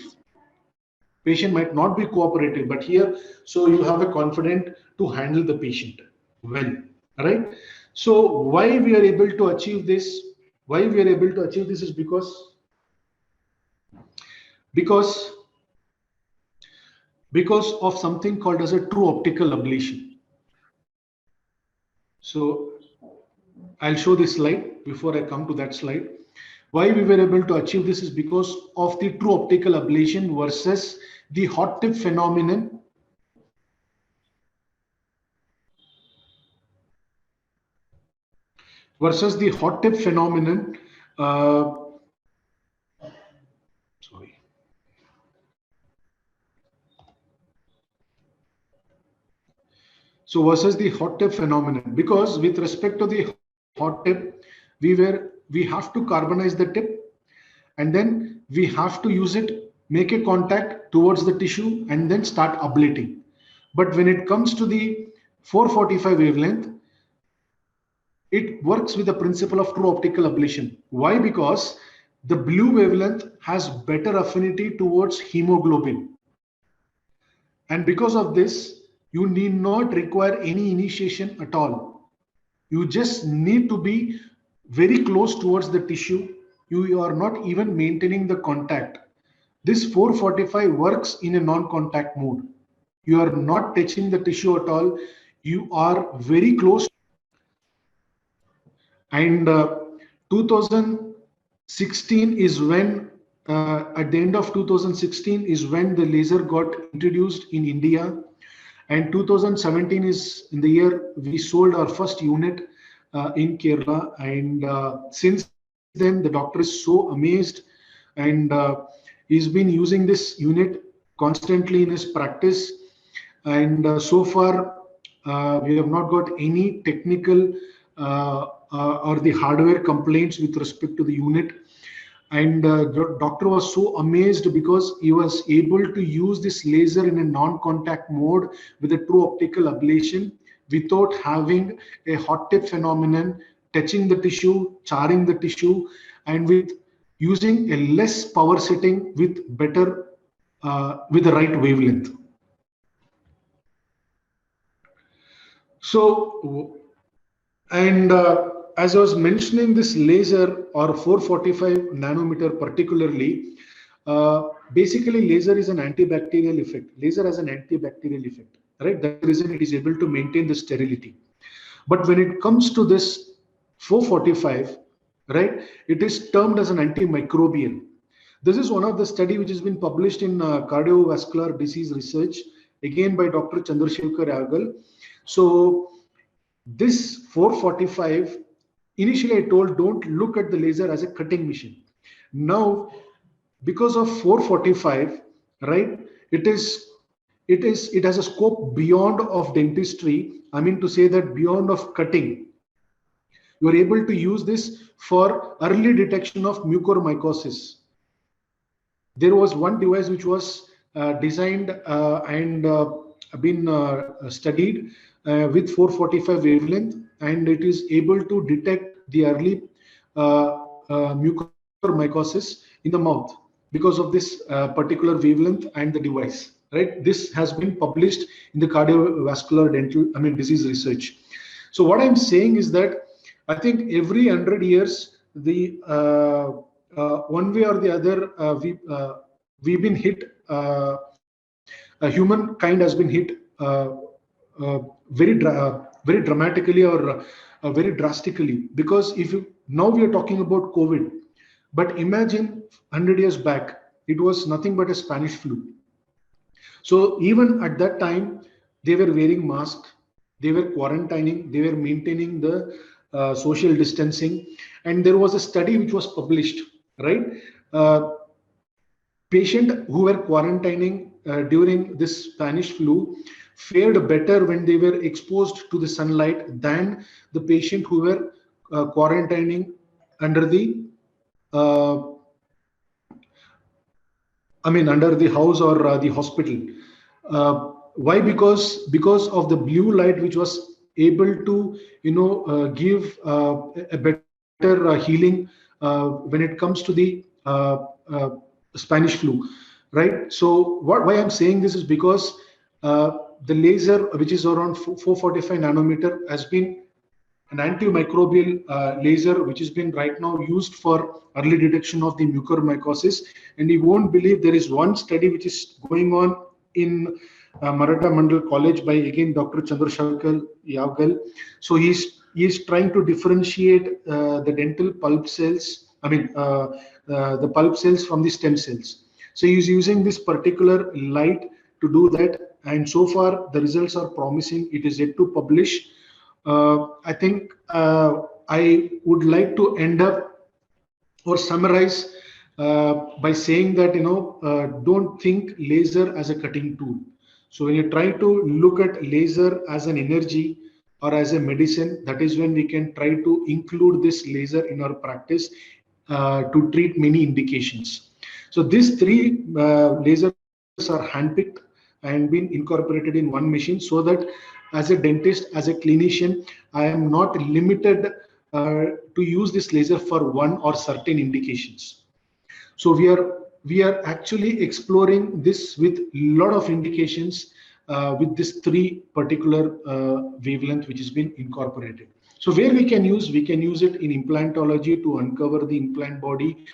Patient might not be cooperative, but here, so you have a confident to handle the patient well, right? So why we are able to achieve this? Why we are able to achieve this is because of something called as a true optical ablation. So I'll show this slide before I come to that slide. Why we were able to achieve this is because of the true optical ablation versus the hot tip phenomenon. Versus the hot tip phenomenon. Sorry. So versus the hot tip phenomenon, because with respect to the hot tip, we have to carbonize the tip, and then we have to use it, make a contact towards the tissue, and then start ablating. But when it comes to the 445 wavelength, it works with the principle of true optical ablation. Why? Because the blue wavelength has better affinity towards hemoglobin. And because of this, you need not require any initiation at all. You just need to be very close towards the tissue. You are not even maintaining the contact. This 445 works in a non-contact mode. You are not touching the tissue at all. You are very close. And 2016 is when, at the end of 2016 is when the laser got introduced in India. And 2017 is in the year we sold our first unit in Kerala. And since then, the doctor is so amazed, and he's been using this unit constantly in his practice. And so far, we have not got any technical or the hardware complaints with respect to the unit. And the doctor was so amazed because he was able to use this laser in a non-contact mode with a true optical ablation without having a hot tip phenomenon, touching the tissue, charring the tissue, and with using a less power setting with better, with the right wavelength. So, and as I was mentioning, this laser or 445 nanometer particularly, basically laser is an antibacterial effect. Laser has an antibacterial effect, right? That's the reason it is able to maintain the sterility. But when it comes to this 445, right, it is termed as an antimicrobial. This is one of the study which has been published in cardiovascular disease research, again by Dr. Chandrasekhar Yavgal. So this 445, initially I told don't look at the laser as a cutting machine. Now, because of 445, right, it has a scope beyond of dentistry. I mean to say that beyond of cutting. You are able to use this for early detection of mucormycosis. There was one device which was designed and been studied with 445 wavelength, and it is able to detect the early mucormycosis in the mouth because of this particular wavelength and the device. Right, this has been published in the cardiovascular disease research. So what I'm saying is that I think every 100 years, the one way or the other, we've been hit. Humankind has been hit very dramatically or very drastically, because now we are talking about COVID, but imagine 100 years back, it was nothing but a Spanish flu. So even at that time, they were wearing masks, they were quarantining, they were maintaining the social distancing, and there was a study which was published, right? Patient who were quarantining during this Spanish flu fared better when they were exposed to the sunlight than the patient who were quarantining under the under the house or the hospital. Why? Because of the blue light, which was able to give a better healing when it comes to the Spanish flu, right? So why I'm saying this is because the laser, which is around 445 nanometer, has been an antimicrobial laser, which has been right now used for early detection of the mucormycosis. And you won't believe, there is one study which is going on in Maratha Mandal College by again Dr. Chandrasekhar Yavgal. So he's trying to differentiate the dental pulp cells, the pulp cells from the stem cells. So he's using this particular light to do that, and so far the results are promising. It is yet to publish. I think I would like to end up or summarize by saying that don't think laser as a cutting tool. So when you try to look at laser as an energy or as a medicine, that is when we can try to include this laser in our practice to treat many indications. So these three lasers are handpicked and been incorporated in one machine, so that as a dentist, as a clinician, I am not limited to use this laser for one or certain indications. So we are actually exploring this with a lot of indications with this three particular wavelength which has been incorporated. So where we can use it in implantology to uncover the implant body.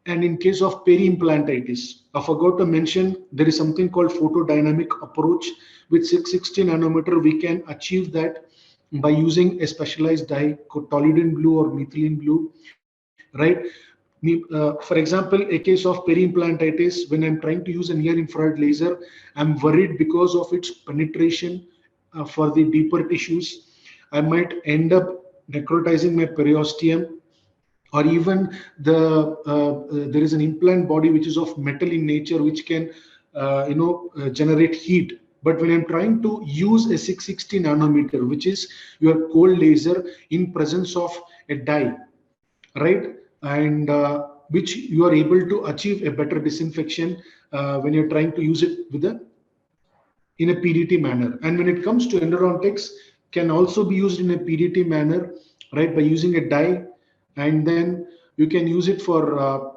And in case of peri-implantitis, I forgot to mention, there is something called photodynamic approach. With 660 nanometer, we can achieve that by using a specialized dye called toluidine blue or methylene blue, right? For example, a case of peri-implantitis, when I'm trying to use a near-infrared laser, I'm worried because of its penetration for the deeper tissues. I might end up necrotizing my periosteum, or even there is an implant body which is of metal in nature, which can generate heat. But when I'm trying to use a 660 nanometer, which is your cold laser in presence of a dye, right, and which you are able to achieve a better disinfection when you're trying to use it in a PDT manner. And when it comes to endodontics, can also be used in a PDT manner, right, by using a dye, and then you can use it for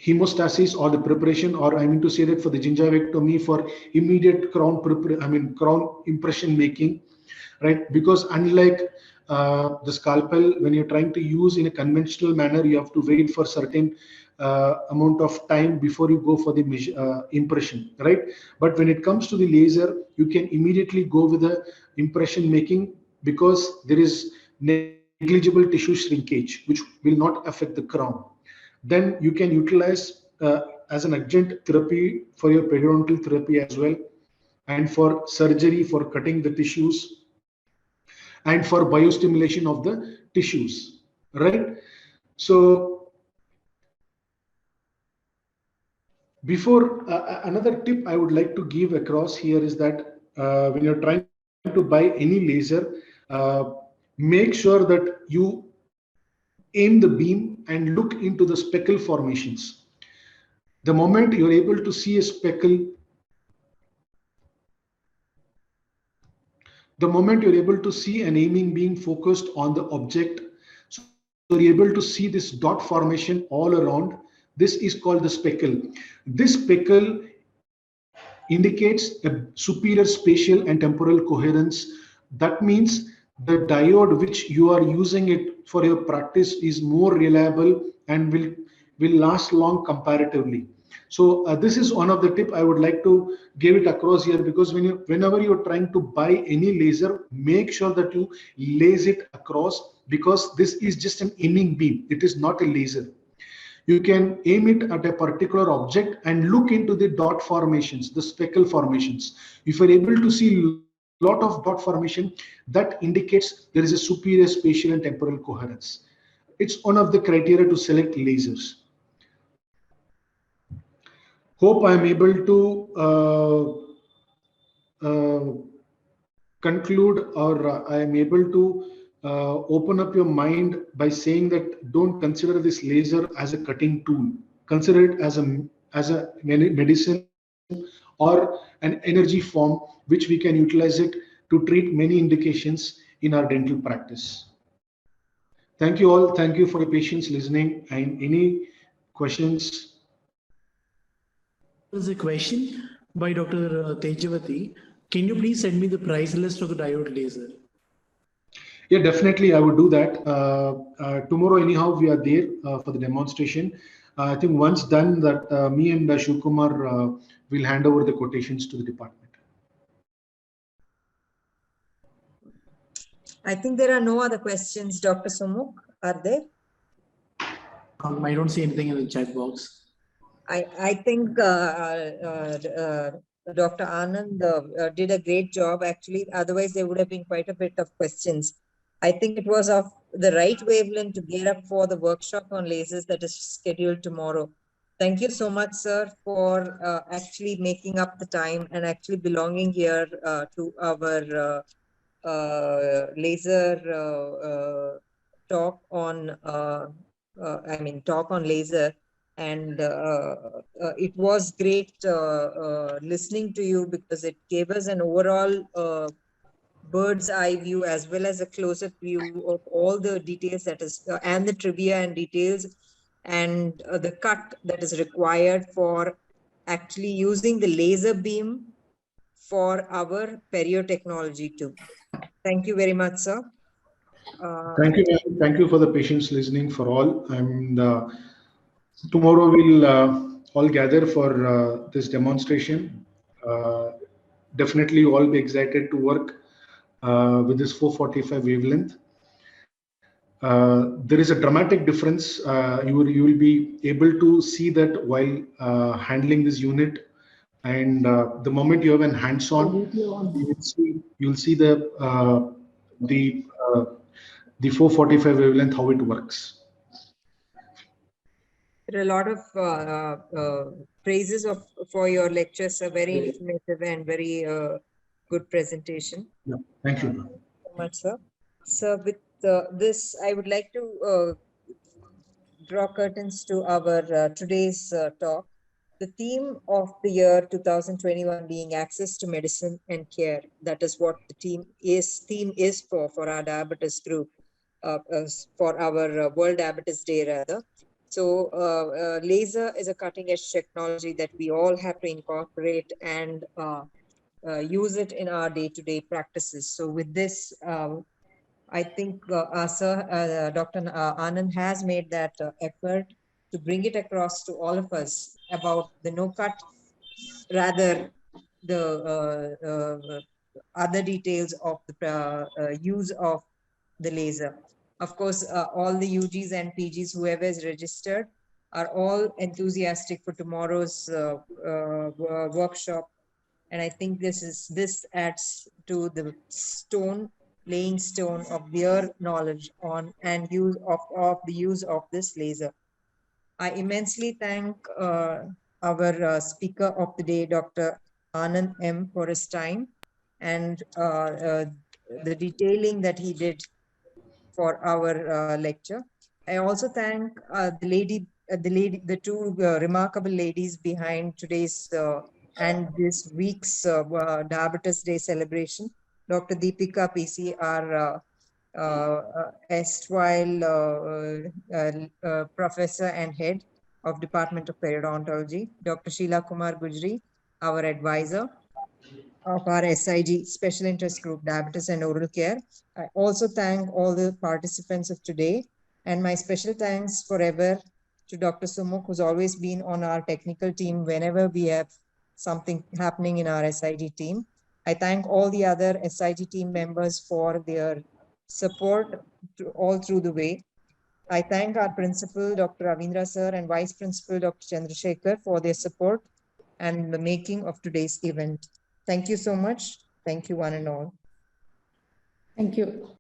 hemostasis or the preparation, or I mean to say that for the gingivectomy for immediate crown crown impression making, right? Because unlike the scalpel, when you're trying to use in a conventional manner, you have to wait for certain amount of time before you go for the impression, right? But when it comes to the laser, you can immediately go with the impression making because there is negligible tissue shrinkage, which will not affect the crown. Then you can utilize as an adjunct therapy for your periodontal therapy as well, and for surgery for cutting the tissues, and for biostimulation of the tissues, right? So before another tip I would like to give across here is that when you're trying to buy any laser, make sure that you aim the beam and look into the speckle formations. The moment you're able to see a speckle, the moment you're able to see an aiming being focused on the object, so you're able to see this dot formation all around, this is called the speckle. This speckle indicates a superior spatial and temporal coherence. That means the diode which you are using it for your practice is more reliable and will last long comparatively. So this is one of the tip I would like to give it across here, because whenever you're trying to buy any laser, make sure that you lace it across, because this is just an aiming beam. It is not a laser. You can aim it at a particular object and look into the dot formations, the speckle formations. If you're able to see lot of dot formation, that indicates there is a superior spatial and temporal coherence. It's one of the criteria to select lasers. Hope I'm able to conclude, or I am able to open up your mind by saying that don't consider this laser as a cutting tool. Consider it as a medicine or an energy form which we can utilize it to treat many indications in our dental practice. Thank you all. Thank you for your patience listening, and any questions? There's a question by Dr. Tejavati. Can you please send me the price list of the diode laser? Yeah, definitely. I would do that. Tomorrow, anyhow, we are there for the demonstration. I think once done that, me and Shivkumar will hand over the quotations to the department. I think there are no other questions, Dr. Sumukh. Are there? I don't see anything in the chat box. I think Dr. Anand did a great job, actually. Otherwise, there would have been quite a bit of questions. I think it was of the right wavelength to get up for the workshop on lasers that is scheduled tomorrow. Thank you so much, sir, for actually making up the time and actually belonging here to our laser talk on, talk on laser. And it was great listening to you, because it gave us an overall bird's eye view as well as a close-up view of all the details that is and the trivia and details and the cut that is required for actually using the laser beam for our perio technology too. Thank you very much, sir. Thank you. Thank you for the patience listening for all. And tomorrow we'll all gather for this demonstration. Definitely you all be excited to work with this 445 wavelength. There is a dramatic difference. You will be able to see that while handling this unit, and the moment you have an hands-on, you'll see the 445 wavelength, how it works. There are a lot of praises for your lectures, a very informative and very good presentation. Yeah, thank you. Thank you so much, sir. So with this, I would like to draw curtains to our today's talk. the theme of the year 2021 being access to medicine and care. That is what the theme is for our diabetes group, for our World Diabetes Day rather. So laser is a cutting edge technology that we all have to incorporate and use it in our day-to-day practices. So with this, I think Dr. Anand has made that effort to bring it across to all of us about the no cut, rather the other details of the use of the laser. Of course, all the UGs and PGs, whoever is registered, are all enthusiastic for tomorrow's workshop. And I think this adds to the laying stone of their knowledge on and use of the use of this laser. I immensely thank our speaker of the day, Dr. Anand M, for his time and the detailing that he did for our lecture. I also thank the two remarkable ladies behind today's and this week's Diabetes Day celebration. Dr. Deepika PC, our erstwhile professor and head of Department of Periodontology. Dr. Sheila Kumar Gujri, our advisor of our SIG, Special Interest Group, Diabetes and Oral Care. I also thank all the participants of today, and my special thanks forever to Dr. Sumukh, who's always been on our technical team whenever we have something happening in our SIG team. I thank all the other SIG team members for their support all through the way. I thank our principal, Dr. Ravindra sir, and vice principal, Dr. Chandrasekhar, for their support and the making of today's event. Thank you so much. Thank you, one and all. Thank you.